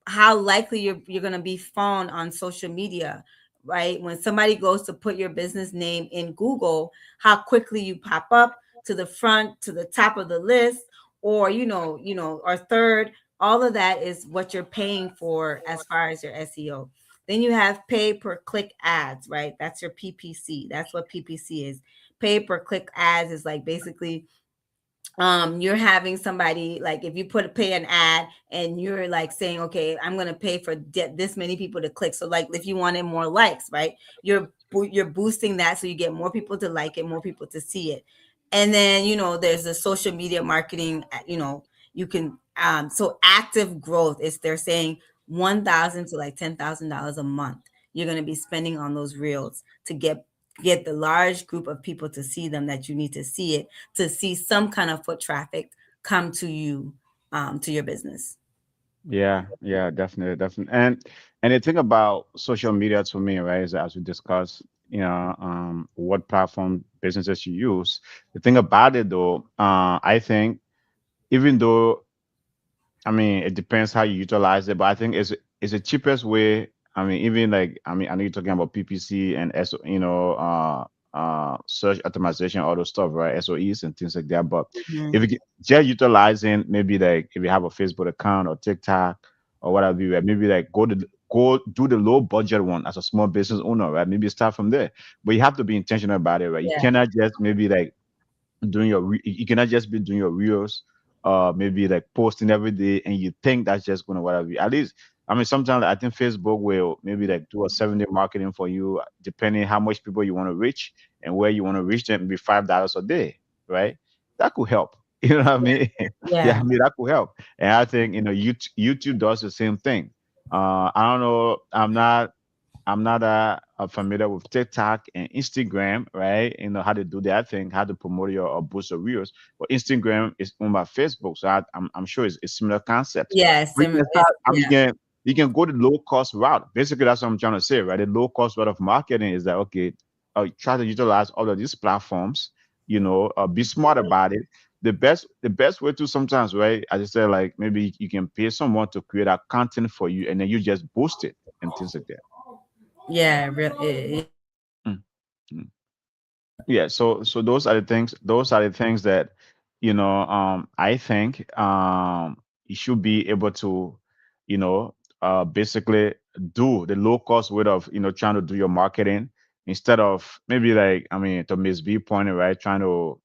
how likely you're going to be found on social media, right? When somebody goes to put your business name in Google, how quickly you pop up to the front, to the top of the list, or or third. All of that is what you're paying for as far as your SEO. Then you have pay per click ads, right? That's your PPC. That's what PPC is. Pay per click ads is like basically you're having somebody, like, if you pay an ad and you're like saying, okay, I'm going to pay for this many people to click. So like if you wanted more likes, right, you're boosting that so you get more people to like it, more people to see it. And then, there's the social media marketing, you can, so active growth is, they're saying 1,000 to like $10,000 a month you're going to be spending on those reels to get the large group of people to see them, that you need to see it, to see some kind of foot traffic come to you, to your business. Yeah, yeah, definitely, definitely. And the thing about social media to me, right, is that as we discuss, what platform businesses you use. The thing about it though, I think even though, I mean, it depends how you utilize it, but I think it's the cheapest way. I mean, even like, I mean, I know you're talking about PPC and search optimization, all those stuff, right? SOEs and things like that. But Mhm. if you just utilizing, maybe like if you have a Facebook account or TikTok or whatever, right? Maybe like go do the low budget one as a small business owner, right? Maybe start from there. But you have to be intentional about it, right? You Yeah. cannot just maybe like you cannot just be doing your reels, maybe like posting every day and you think that's just gonna whatever. At least, I mean, sometimes I think Facebook will maybe like do a 7 day marketing for you, depending how much people you want to reach and where you want to reach them, maybe $5 a day, right? That could help. You know what I mean? Yeah, Yeah. I mean that could help. And I think YouTube does the same thing. I don't know. I'm not familiar with TikTok and Instagram, right? You know how to do that thing, how to promote your or boost your reels. But Instagram is owned by Facebook, so I'm sure it's similar concepts. Yeah. We can start. I mean, Yeah. you can go the low cost route. Basically, that's what I'm trying to say, right? The low cost route of marketing is that okay? Try to utilize all of these platforms. Be smart about it. The best way to sometimes, right? As I said, like maybe you can pay someone to create a content for you, and then you just boost it and things like that. Yeah. Real. Mm. Mm. Yeah, so those are the things that I think you should be able to you know basically do the low cost way of trying to do your marketing instead of maybe like, I mean, to Miss B pointed, right, trying to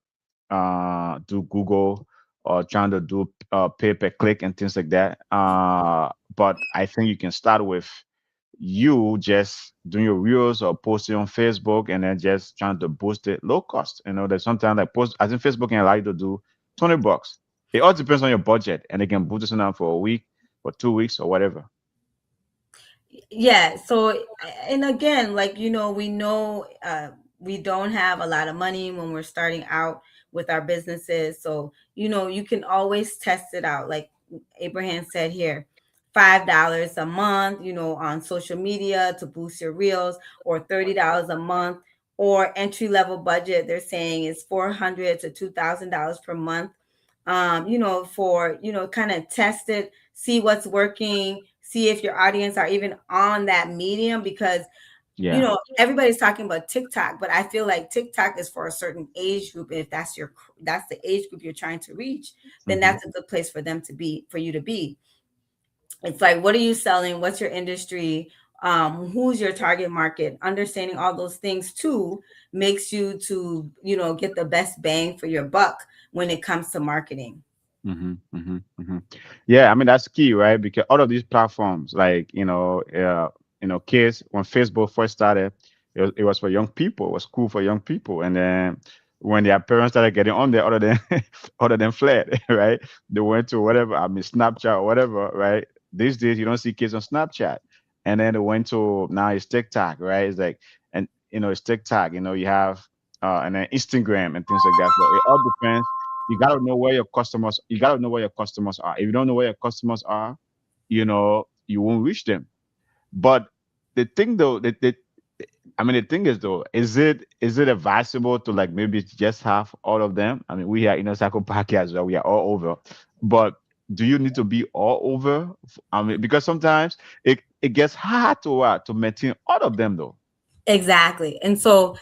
do Google or trying to do pay per click and things like that. But I think you can start with you just doing your reels or posting on Facebook and then just trying to boost it low cost. There's sometimes like post, I think Facebook can allow you to do $20. It all depends on your budget, and they can boost it down for a week, for 2 weeks, or whatever. Yeah. So, and again, like, we know, we don't have a lot of money when we're starting out with our businesses. So, you can always test it out. Like Abraham said here, $5 a month, on social media to boost your reels, or $30 a month, or entry level budget, they're saying is $400 to $2,000 per month. For, kind of test it, see what's working, see if your audience are even on that medium, because Yeah. everybody's talking about TikTok, but I feel like TikTok is for a certain age group. And if that's the age group you're trying to reach, then Hmm. that's a good place for you to be. It's like, what are you selling? What's your industry? Who's your target market? Understanding all those things too makes you to, get the best bang for your buck when it comes to marketing. Yeah, I mean that's key, right? Because all of these platforms, like kids, when Facebook first started, it was for young people. It was cool for young people, and then when their parents started getting on there, other than other than fled, right? They went to whatever, I mean, Snapchat or whatever, right? These days you don't see kids on Snapchat, and then they went to now it's TikTok, right? It's like, and it's TikTok. You have and then Instagram and things like that. So it all depends. You gotta know where your customers are. If you don't know where your customers are, you won't reach them. But the thing though, I mean, the thing is though, is it advisable to like maybe just have all of them? I mean, we are Cycle Podcast, where we are all over, but do you need to be all over? I mean, because sometimes it gets hard to maintain all of them though. Exactly. And so,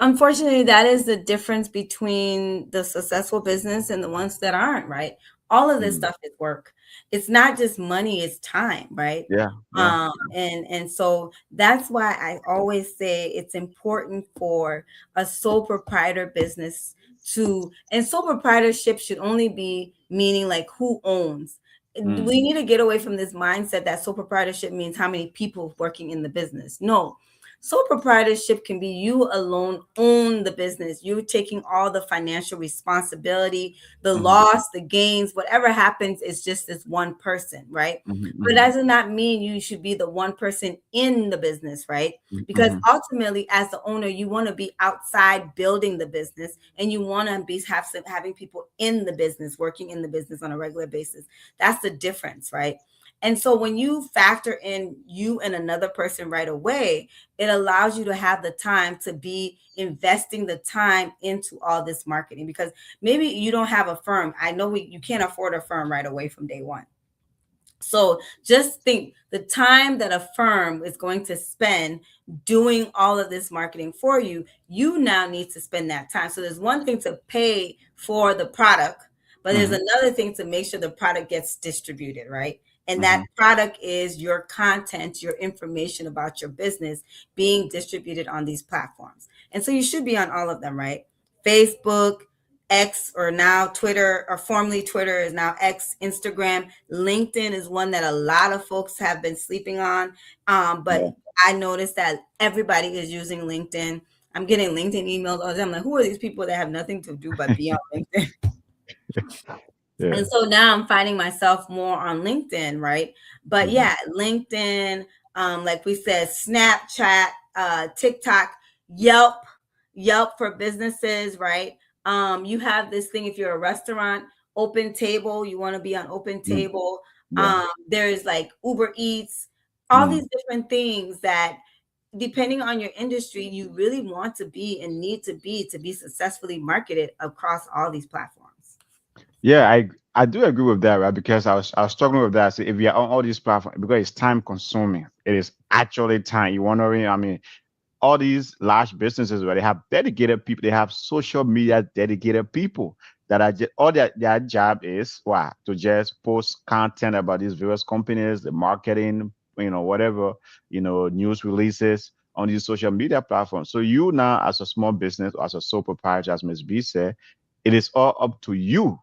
unfortunately, that is the difference between the successful business and the ones that aren't, right? All of this Mm. stuff is work. It's not just money, it's time, right? Yeah, yeah. And so that's why I always say it's important for a sole proprietor business to, and sole proprietorship should only be meaning like who owns. Mm. We need to get away from this mindset that sole proprietorship means how many people working in the business. No, sole proprietorship can be you alone own the business. You're taking all the financial responsibility, the Mhm, loss, the gains, whatever happens is just this one person, right? mhm, But mhm, that does not mean you should be the one person in the business, right? Because mhm. ultimately, as the owner, you want to be outside building the business, and you want to be having people in the business, working in the business on a regular basis. That's the difference, right? And so when you factor in you and another person right away, it allows you to have the time to be investing the time into all this marketing, because maybe you don't have a firm. I know you can't afford a firm right away from day one. So just think the time that a firm is going to spend doing all of this marketing for you, you now need to spend that time. So there's one thing to pay for the product, but there's Mhm, another thing to make sure the product gets distributed, right? And that mhm. product is your content, your information about your business being distributed on these platforms. And so you should be on all of them, right? Facebook, X, or now Twitter, or formerly Twitter is now X, Instagram. LinkedIn is one that a lot of folks have been sleeping on. But Yeah, I noticed that everybody is using LinkedIn. I'm getting LinkedIn emails all the time. I'm like, who are these people that have nothing to do but be on LinkedIn? yeah. And so now I'm finding myself more on LinkedIn, right? But Mhm, yeah, LinkedIn, like we said, Snapchat, TikTok, Yelp, Yelp for businesses, right? You have this thing if you're a restaurant, Open Table, you want to be on Open mm, Table. yeah. There's like Uber Eats, all Mm. these different things that depending on your industry, you really want to be and need to be successfully marketed across all these platforms. Yeah, I do agree with that, right? Because I was struggling with that. So if you're on all these platforms, because it's time consuming, it is actually time. You wondering, I mean, all these large businesses where they have dedicated people, they have social media dedicated people that are just all their job is what to just post content about these various companies, the marketing, whatever, news releases on these social media platforms. So you now, as a small business, as a sole proprietor, as Ms. B said, it is all up to you.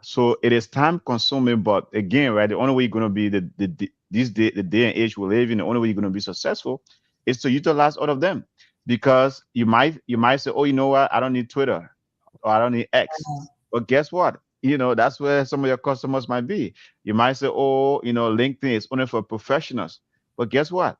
So it is time consuming, but again, right, the only way you're going to be the day and age we live in, the only way you're going to be successful is to utilize all of them. Because you might say, oh, you know what, I don't need Twitter, or I don't need X. But guess what, that's where some of your customers might be. You might say, oh, LinkedIn is only for professionals. But guess what,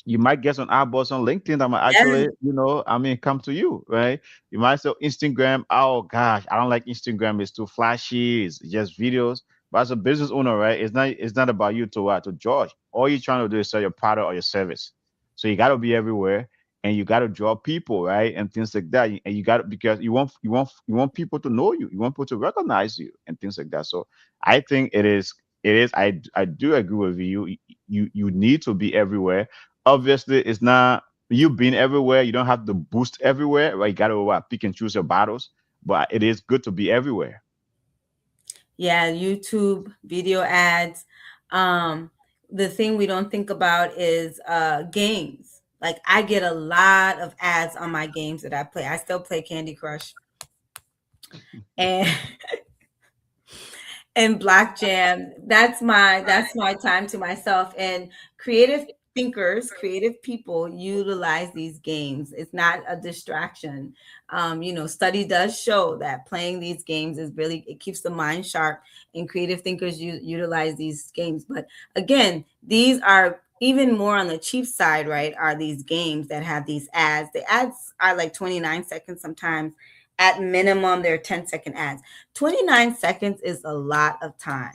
you might get some eyeballs on LinkedIn that might Yes. actually, come to you, right? You might say Instagram, oh gosh, I don't like Instagram. It's too flashy. It's just videos. But as a business owner, right, it's not about you to judge. All you're trying to do is sell your product or your service. So you got to be everywhere, and you got to draw people, right, and things like that. And you got to, because you want people to know you. You want people to recognize you and things like that. So I think it is. I do agree with you. You need to be everywhere. Obviously, it's not you being everywhere. You don't have to boost everywhere, right? You got to pick and choose your battles, but it is good to be everywhere. Yeah, YouTube video ads. Um, the thing we don't think about is games. Like I get a lot of ads on my games that I play. I still play Candy Crush and and Black Jam. That's my time to myself. And creative thinkers, creative people utilize these games. It's not a distraction. Study does show that playing these games is really, it keeps the mind sharp, and creative thinkers utilize these games. But again, these are even more on the cheap side, right? Are these games that have these ads. The ads are like 29 seconds sometimes. At minimum, they're 10-second ads. 29 seconds is a lot of time,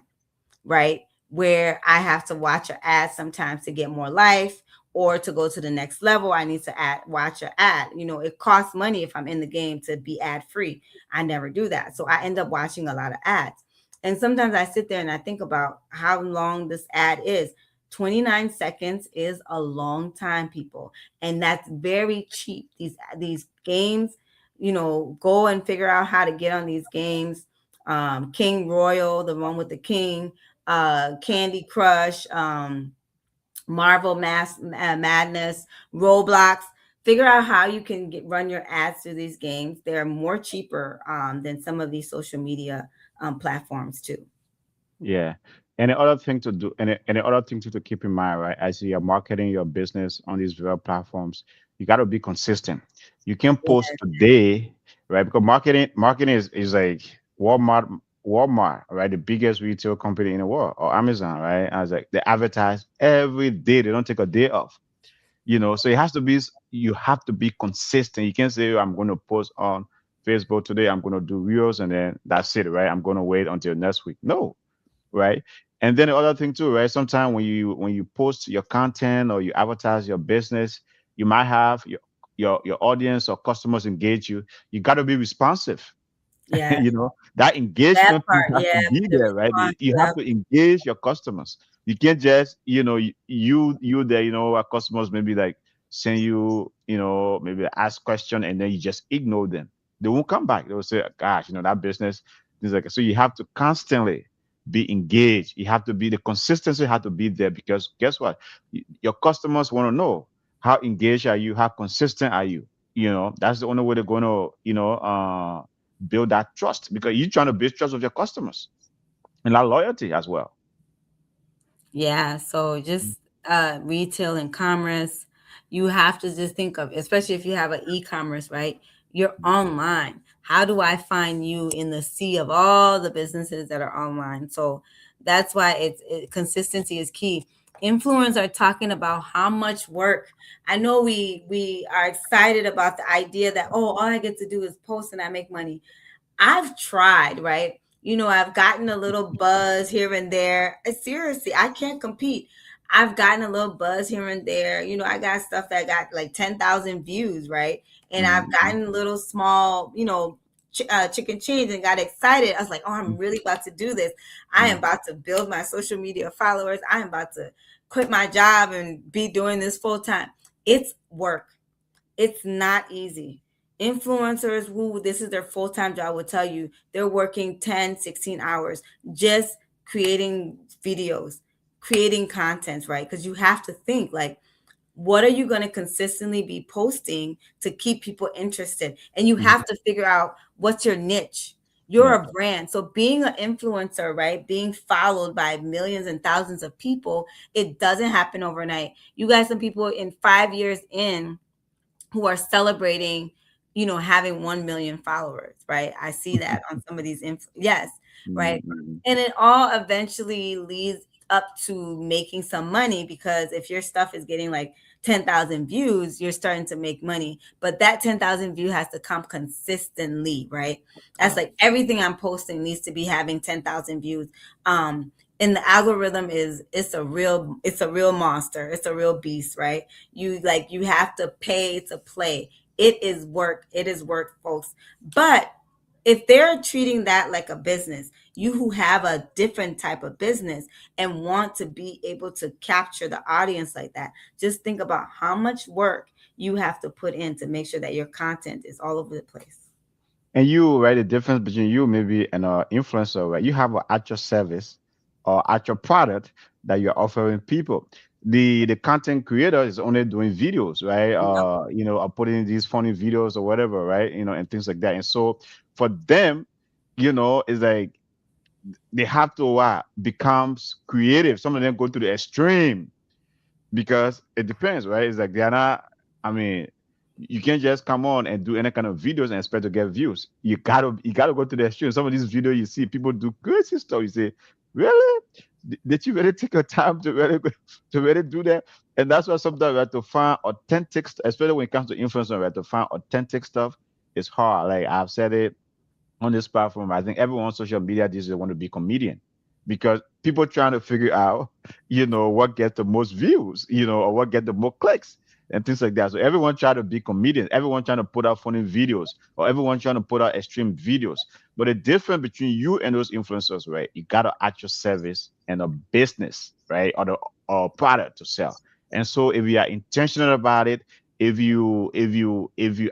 right? Where I have to watch an ad sometimes to get more life, or to go to the next level, I need to watch an ad. It costs money if I'm in the game to be ad free. I never do that. So I end up watching a lot of ads. And sometimes I sit there and I think about how long this ad is. 29 seconds is a long time, people. And that's very cheap. These games, go and figure out how to get on these games. King Royal, the one with the king, Candy Crush, Marvel Madness, Roblox. Figure out how you can run your ads through these games. They're more cheaper than some of these social media platforms too. Yeah. And the other thing to do, and the other thing to keep in mind, right, as you're marketing your business on these various platforms, you got to be consistent. You can post Yeah. today, right? Because marketing is like Walmart, right? The biggest retail company in the world, or Amazon, right? As like they advertise every day. They don't take a day off. So it has to be, you have to be consistent. You can't say, "Oh, I'm going to post on Facebook today, I'm going to do reels, and then that's it, right? I'm going to wait until next week." No, right? And then the other thing too, right? Sometimes when you post your content or you advertise your business, you might have your audience or customers engage you. You got to be responsive. Yeah, That that engagement piece part. has to Yeah, be the there, right? response. You have Yeah, to engage your customers. You can't just, you there, our customers maybe like send you, maybe ask question and then you just ignore them. They won't come back. They will say, "Gosh, that business is like." So you have to constantly be engaged. You have to be, the consistency have to be there, because guess what? Your customers want to know, how engaged are you? How consistent are you? That's the only way they're going to, build that trust, because you're trying to build trust with your customers and that loyalty as well. yeah. So just retail and commerce, you have to just think of, especially if you have an e-commerce, right? You're online. How do I find you in the sea of all the businesses that are online? So that's why consistency is key. Influencers are talking about how much work. I know we are excited about the idea that, oh, all I get to do is post and I make money. I've tried, right? I've gotten a little buzz here and there. Seriously, I can't compete. I've gotten a little buzz here and there. I got stuff that got like 10,000 views, right? And I've Mhm, gotten little small, chicken change and got excited. I was like, oh, I'm mhm, really about to do this. I am mhm, about to build my social media followers. I am about to quit my job and be doing this full time. It's work. It's not easy. Influencers who this is their full-time job will tell you they're working 10, 16 hours just creating videos, creating contents, right? Because you have to think like, what are you going to consistently be posting to keep people interested? And you mhm. have to figure out what's your niche. You're Yeah. a brand. So being an influencer, right? Being followed by millions and thousands of people, it doesn't happen overnight. You got some people in 5 years in who are celebrating, having 1 million followers, right? I see that on some of these, yes, right. Mhm, And it all eventually leads up to making some money, because if your stuff is getting like 10,000 views, you're starting to make money. But that 10,000 view has to come consistently, right? That's yeah. like everything I'm posting needs to be having 10,000 views. And the algorithm it's a real monster. It's a real beast, right? You have to pay to play. It is work. It is work, folks. But if they're treating that like a business, you who have a different type of business and want to be able to capture the audience like that, just think about how much work you have to put in to make sure that your content is all over the place. And you, right, the difference between you maybe and an influencer, right? You have an actual service or actual product that you're offering people. The content creator is only doing videos, right? Or putting these funny videos or whatever, right? And things like that. And so for them, it's like they have to becomes creative. Some of them go to the extreme, because it depends, right? It's like they are not. I mean, you can't just come on and do any kind of videos and expect to get views. You gotta go to the extreme. Some of these videos you see people do crazy stuff. You say, really? Did you really take your time to really to really do that? And that's why sometimes we have to find authentic, especially when it comes to influencers. We have to find authentic stuff. It's hard. Like I've said it on this platform. I think everyone on social media these days want to be comedian, because people trying to figure out, what gets the most views, or what get the most clicks and things like that. So everyone try to be comedian, everyone trying to put out funny videos, or everyone trying to put out extreme videos. But the difference between you and those influencers, right? You got to act your service and a business, right? Or product to sell. And so if you are intentional about it, if you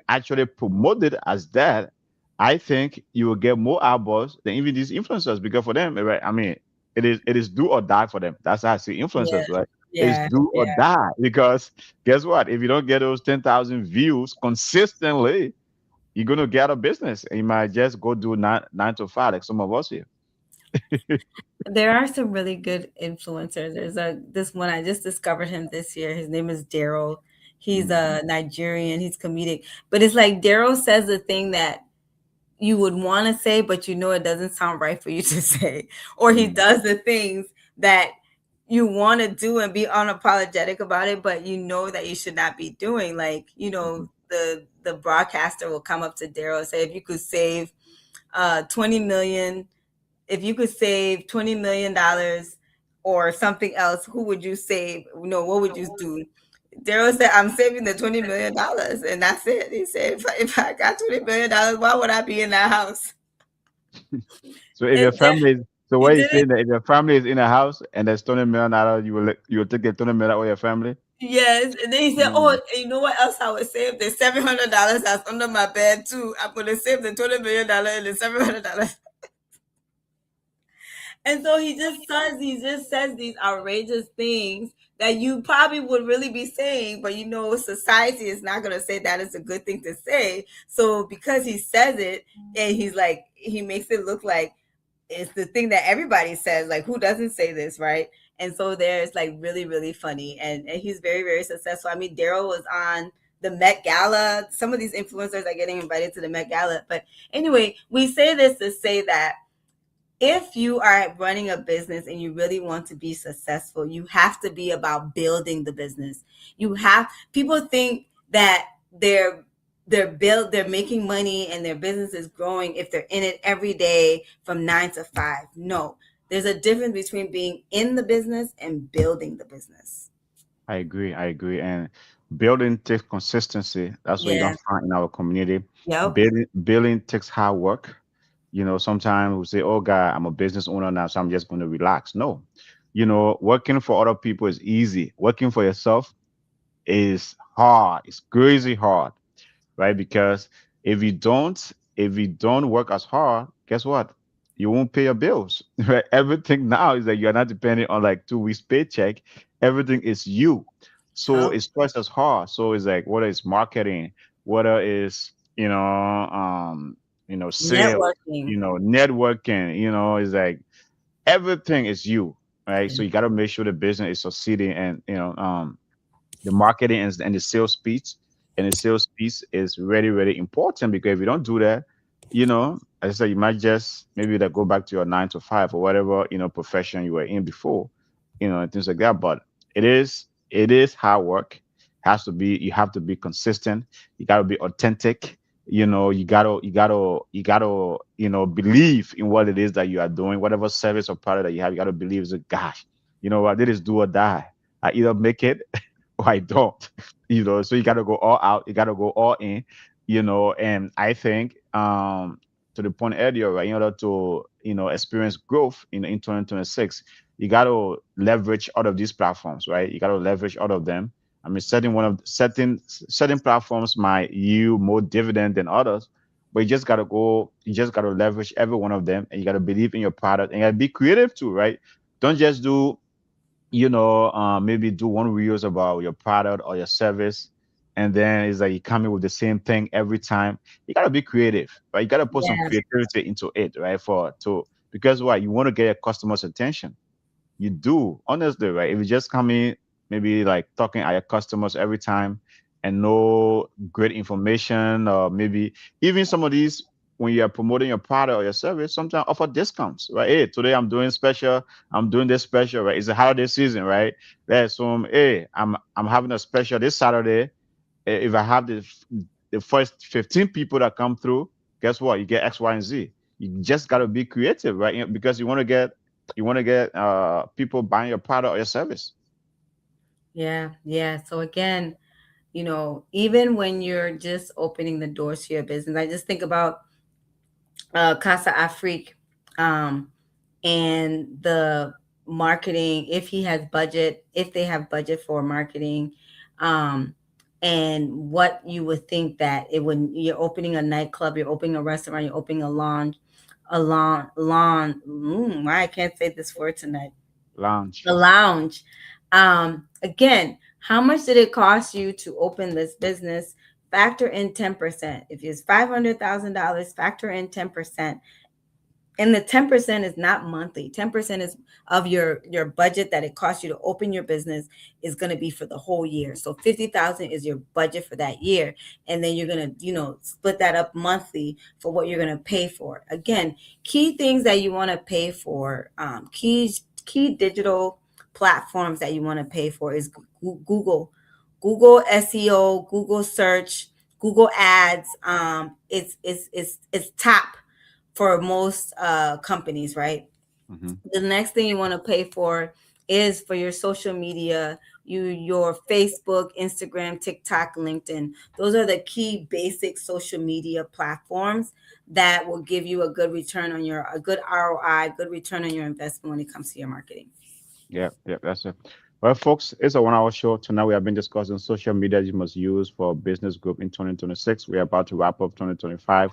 actually promote it as that, I think you will get more eyeballs than even these influencers because for them, right? I mean, it is do or die for them. That's how I see Yeah, influencers, right? It's yeah, do or yeah. die because guess what? If you don't get those 10,000 views consistently, you're gonna get a business and you might just go do nine to five like some of us here. There are some really good influencers. There's a this one I just discovered him this year. His name is Daryl. He's Mhm. a Nigerian. He's comedic, but it's like Daryl says the thing that you would want to say, but you know it doesn't sound right for you to say, or he Mhm. does the things that you want to do and be unapologetic about it, but you know that you should not be doing. Like Mhm. the broadcaster will come up to Daryl and say, if you could save 20 million, if you could save $20 million or something else, who would you save? What would you do? Daryl said, I'm saving the $20 million, and that's it. He said, if I got $20 million, why would I be in that house? So if your And then family is so he what you did it. saying that if your family is in a house and there's $20 million, you will take the 20 million with your family? Yes, and then he said, "Oh, Mm. and you know what else I would save? The $700 that's under my bed too. I'm gonna save the $20 million and the $700." And so he just says these outrageous things that you probably would really be saying, but society is not gonna say that is a good thing to say. So because he says it, and he makes it look like it's the thing that everybody says. Like, who doesn't say this, right? And so there's like really, really funny, and he's very, very successful. I mean, Daryl was on the Met Gala. Some of these influencers are getting invited to the Met Gala. But anyway, we say this to say that if you are running a business and you really want to be successful, you have to be about building the business. People think that they're making money and their business is growing if they're in it every day from 9 to 5. No, there's a difference between being in the business and building the business. I agree. I agree. And building takes consistency. That's what you Yeah. don't find in our community. Yep. Building takes hard work. Sometimes we say, "Oh God, I'm a business owner now, so I'm just going to relax." No, working for other people is easy. Working for yourself is hard. It's crazy hard, right? Because if you don't work as hard, guess what? You won't pay your bills. Right? Everything now is that you're not depending on like 2 weeks paycheck. Everything is you. So Yep. it's twice as hard. So it's like whether it's marketing, whether it's sales, Networking. networking, it's like everything is you, right? So you got to make sure the business is succeeding and the marketing and the sales pitch and the sales piece is really really important because if you don't do that, as I said, you might just maybe that go back to your 9 to 5 or whatever profession you were in before, and things like that. But it is hard work. Has to be You have to be consistent. You got to be authentic. You gotta believe in what it is that you are doing, whatever service or product that you have. You gotta believe is like, gosh, you know what, this is do or die. I either make it or I don't. So you got to go all out, you got to go all in, and I think to the point earlier, right, in order to experience growth in 2026, you got to leverage all of these platforms, right? You got to leverage all of them. I mean, certain platforms might yield more dividend than others, but you just got to leverage every one of them, and you got to believe in your product, and you got to be creative too, right? Don't just do maybe do one reels about your product or your service, and then it's like you come in with the same thing every time. You gotta be creative, right? You gotta put some Yeah. creativity into it, right? Because what you want to get your customers' attention. You do, honestly, right? If you just come in, maybe like talking at your customers every time and no great information, or maybe even some of these when you are promoting your product or your service, sometimes offer discounts, right? Hey, today I'm doing this special, right? It's a holiday season, right? There's some, hey, I'm having a special this Saturday. If I have the first 15 people that come through, guess what? You get X, Y, and Z. You just gotta be creative, right? Because you want to get people buying your product or your service. Yeah. Yeah. So again, even when you're just opening the doors to your business, I just think about Casa Afrique, um, and the marketing. If he has budget, if they have budget for marketing, um, and what you would think that it would. You're opening a nightclub, you're opening a restaurant, you're opening a lawn. Why I can't say this word tonight. Lounge. A lounge. Again, how much did it cost you to open this business? Factor in 10%. If it's $500,000, factor in 10%. And the 10% is not monthly. 10% is of your budget that it costs you to open your business is going to be for the whole year. So 50,000 is your budget for that year, and then you're going to, split that up monthly for what you're going to pay for. Again, key things that you want to pay for, key digital platforms that you want to pay for is Google SEO, Google search, Google ads. It's top for most companies, right? Mm-hmm. The next thing you want to pay for is for your social media, your Facebook, Instagram, TikTok, LinkedIn. Those are the key basic social media platforms that will give you a good return on a good ROI, good return on your investment when it comes to your marketing. Yeah, that's it. Well, folks, it's a 1 hour show. Tonight we have been discussing social media you must use for business group in 2026. We are about to wrap up 2025.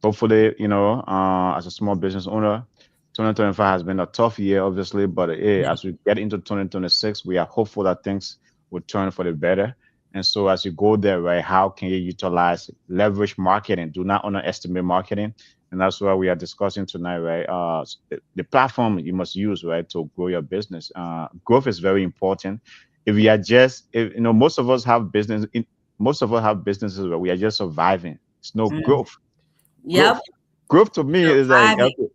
Hopefully, as a small business owner, 2025 has been a tough year, obviously, but hey, as we get into 2026, we are hopeful that things will turn for the better. And so as you go there, right, how can you utilize leverage marketing? Do not underestimate marketing. And that's what we are discussing tonight, right? The platform you must use, right, to grow your business. Growth is very important. If we are just, most of us have most of us have businesses where we are just surviving. It's no growth. Yep. Growth to me is like, Surviving. okay,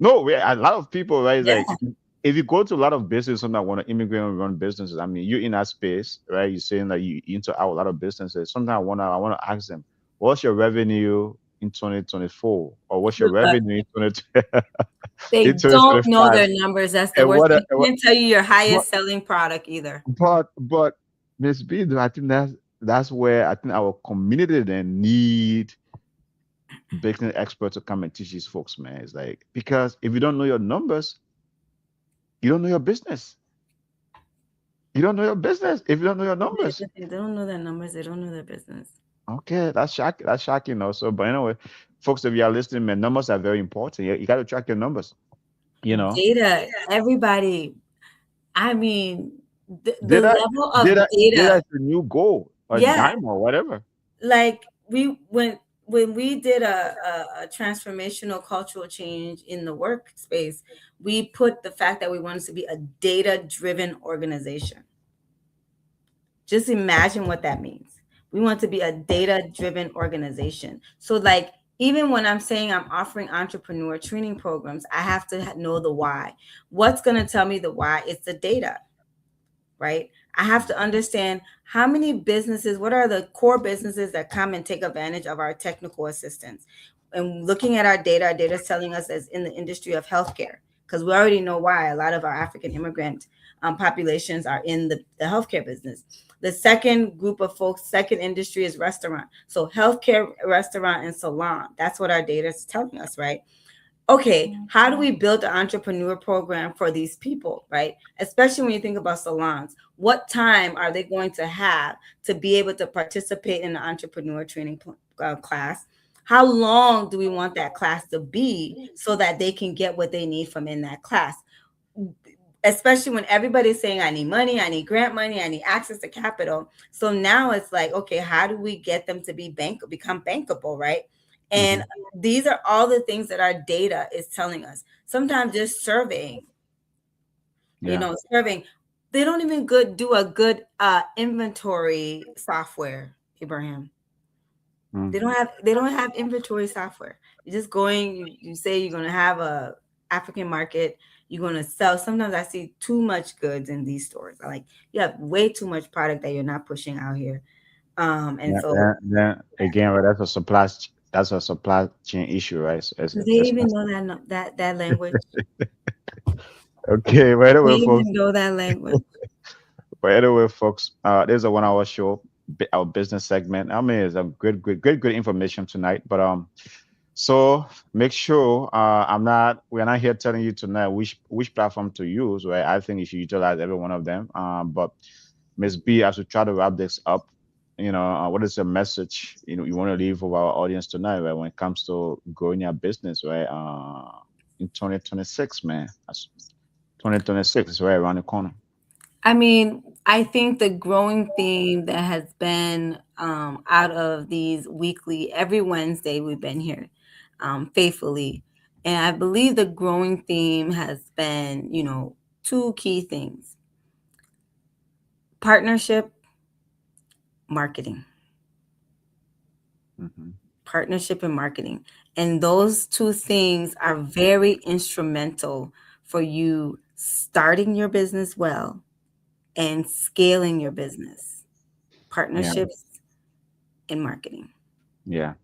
no, a lot of people, right? Is Yeah. like, if you go to a lot of businesses, some that want to immigrate and run businesses. I mean, you're in that space, right? You're saying that you interact with a lot of businesses. Sometimes I want to ask them, what's your revenue in 2024, or what's your revenue in 2020, They in don't know 2025? their numbers. That's the And worst. what, They can't tell you your but highest selling product either. but Miss B, I think that's where I think our community then need business experts to come and teach these folks, man. It's like, because if you don't know your numbers, you don't know your business. You don't know your business if you don't know your numbers. They don't know their numbers. They don't know their business. Okay, that's shocking. That's shocking also. But anyway, folks, if you are listening, man, numbers are very important. You got to track your numbers. Data. Everybody. I mean, the Data, level of data data. is the new goal, or Yeah. dime, or whatever. Like when we did a transformational cultural change in the workspace, we put the fact that we wanted to be a data-driven organization. Just imagine what that means. We want to be a data-driven organization. So like, even when I'm saying I'm offering entrepreneur training programs, I have to know the why. What's going to tell me the why? It's the data, right? I have to understand how many businesses, what are the core businesses that come and take advantage of our technical assistance? And looking at our data is telling us as in the industry of healthcare, because we already know why a lot of our African immigrant populations are in the healthcare business. The second group of folks, second industry is restaurant. So healthcare, restaurant, and salon. That's what our data is telling us, right? Okay, how do we build an entrepreneur program for these people, right? Especially when you think about salons. What time are they going to have to be able to participate in the entrepreneur training class? How long do we want that class to be so that they can get what they need from in that class? Especially when everybody's saying, I need money, I need grant money, I need access to capital. So now it's like, okay, how do we get them to become bankable, right? And these are all the things that our data is telling us. Sometimes just surveying, surveying. They don't even do a good inventory software, Abraham. They don't have inventory software. You're just going, you say you're going to have a African market, you're going to sell. Sometimes I see too much goods in these stores. Like, you have way too much product that you're not pushing out here. Then again, right, that's a supply chain issue, right? Do they even know that language? Okay, right away, They folks. even know that language. But anyway, folks, there's a 1 hour show, our business segment. I mean, it's a good information tonight. But so make sure we're not here telling you tonight which platform to use, right? I think you should utilize every one of them. But Miss B, as we try to wrap this up, what is the message you want to leave with our audience tonight, right? When it comes to growing your business, right? In 2026, man, that's 2026 is right around the corner. I mean, I think the growing theme that has been out of these weekly, every Wednesday we've been here faithfully. And I believe the growing theme has been, two key things: partnership, marketing. Hmm. Partnership and marketing. And those two things are very instrumental for you starting your business well and scaling your business. Yeah, Partnerships and marketing. yeah.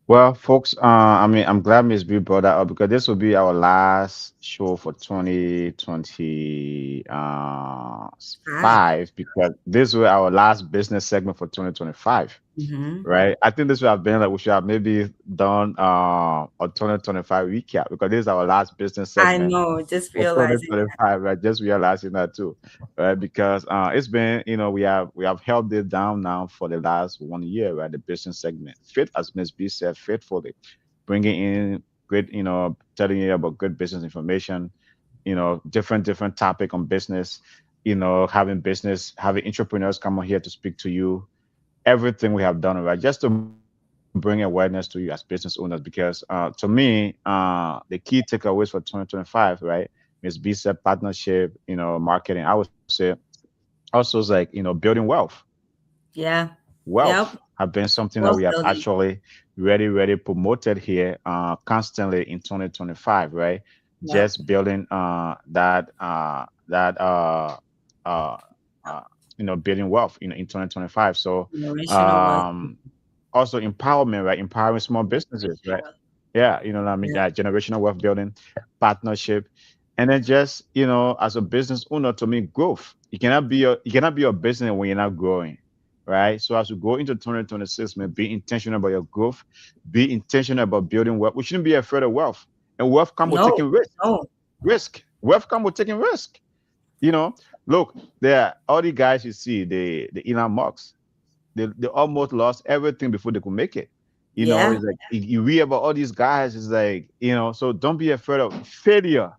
Well, folks, I mean, I'm glad Miss B brought that up because this will be our last show for 2020 Hi. five, because this will our last business segment for 2025. Mm-hmm. Right? I think this would have been like we should have maybe done a 2025 recap because this is our last business I segment know, just for realizing. 2025, right? Just realizing that too, right? Because it's been, we have held it down now for the last 1 year, right? The business segment, fit as Miss B said, faithfully bringing in great, telling you about good business information, different topic on business, having entrepreneurs come on here to speak to you, everything we have done, right, just to bring awareness to you as business owners. Because to me, the key takeaways for 2025, right, is BSEP partnership, marketing. I would say also is like, building wealth. Yeah. Yep. Wealth have been something that Wealth we have building. actually really promoted here constantly in 2025, right? Yep. Just building uh uh building wealth in 2025. So Generational wealth. um also empowerment, right? Empowering small businesses, right? Yeah, you know what I mean? Yep. That generational wealth building, partnership, and then just, as a business owner, to me, growth. You cannot be a business when you're not growing, right? So as you go into 2026, man, be intentional about your growth, be intentional about building wealth. We shouldn't be afraid of wealth. And wealth come with No. taking risk. No. Risk. Wealth come with taking risk. You know, look, there all the guys you see, the Elon Musk, they almost lost everything before they could make it. Yeah. It's like you read about all these guys, it's like, so don't be afraid of failure.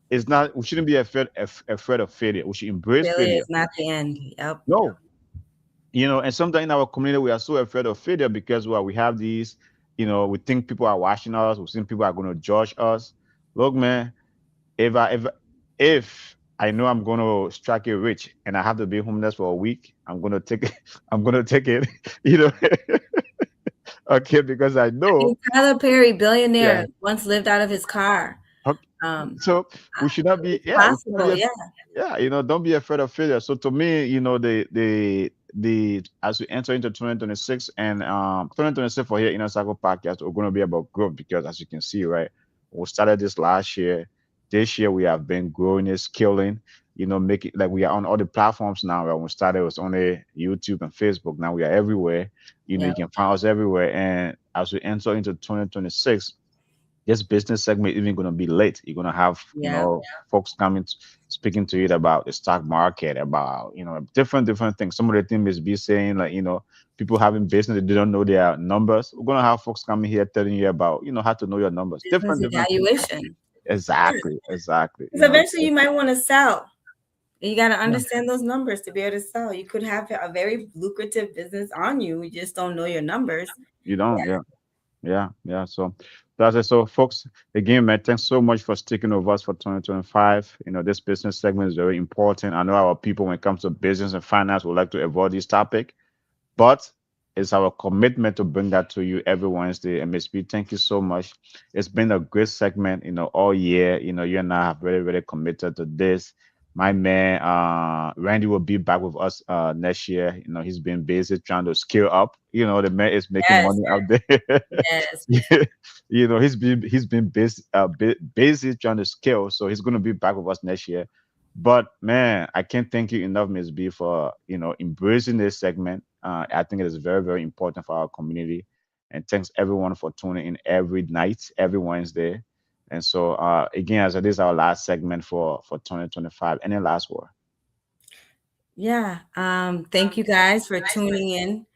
It's not, we shouldn't be afraid of failure. We should embrace Failure failure. is not the end. Yep. No, and sometimes in our community we are so afraid of failure because we have these, we think people are watching us, we think people are going to judge us. Look, man, if I know I'm going to strike it rich and I have to be homeless for a week, I'm going to take it. I'm going to take it. You know, okay, because I I mean, know, Tyler Perry, yeah. billionaire, once lived out of his car. Okay. Um, So we should not be, it's yeah, we should not possible. be, Yeah. yeah, don't be afraid of failure. So to me, the as we enter into 2026 and 2026 for here in a cycle podcast, we're going to be about growth because as you can see, right, we started this last year. This year we have been growing and scaling. Making like we are on all the platforms now. Right? When we started, it was only YouTube and Facebook. Now we are everywhere. Yeah. You can find us everywhere. And as we enter into 2026, this business segment even going to be late. You're going to have, Yeah. folks coming speaking to you about the stock market, about, different things. Some of the things be saying like, people having business, they don't know their numbers. We're going to have folks coming here telling you about, how to know your numbers. Business Different things. evaluation. Yeah. Exactly. Because eventually you might want to sell. You got to Yeah, understand those numbers to be able to sell. You could have a very lucrative business on you. You just don't know your numbers. you don't. Yeah. Yeah. So that's it. So, folks, again, man, thanks so much for sticking with us for 2025. This business segment is very important. I know our people, when it comes to business and finance, would like to avoid this topic, but it's our commitment to bring that to you every Wednesday. MSP, thank you so much. It's been a great segment, all year. You and I have really committed to this. My man, Randy will be back with us next year. He's been busy trying to scale up. The man is making Yes. money out there. Yes. He's been busy trying to scale, so he's gonna be back with us next year. But man, I can't thank you enough, Ms. B, for embracing this segment. I think it is very important for our community, and thanks everyone for tuning in every night, every Wednesday. And so again, as it is our last segment for 2025. Any last word? Yeah. Thank you guys for tuning in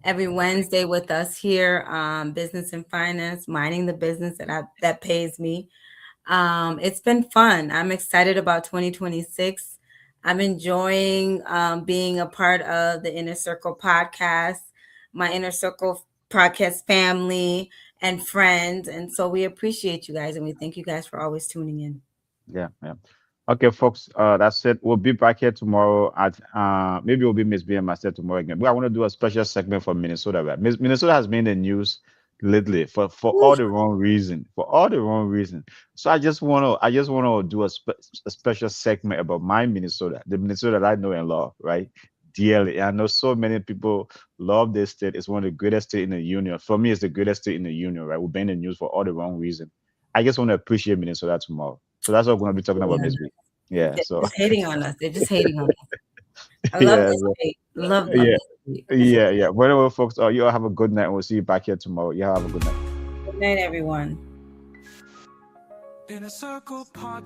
every Wednesday with us here, Business and Finance, minding the business that pays me. It's been fun. I'm excited about 2026. I'm enjoying being a part of the Inner Circle podcast, my Inner Circle podcast family and friends. And so we appreciate you guys and we thank you guys for always tuning in. Yeah, yeah. Okay, folks, that's it. We'll be back here tomorrow at maybe we'll be Miss B and myself tomorrow again. But I want to do a special segment for Minnesota, right? Minnesota has been in the news lately for all the wrong reason. For all the wrong reason. So I just want to do a special segment about my Minnesota, the Minnesota that I know and love, right? Dearly. I know so many people love this state. It's one of the greatest state in the union. For me, it's the greatest state in the union, right? We've been in the news for all the wrong reason. I just want to appreciate Minnesota tomorrow. So that's what we're gonna be talking about, Yeah. Miss B. Yeah. They're So just hating on us. They're just hating on us. I love yeah, this state. Love yeah, this state. yeah. Whatever, folks. You all have a good night. We'll see you back here tomorrow. You all have a good night. Good night, everyone. In a circle podcast.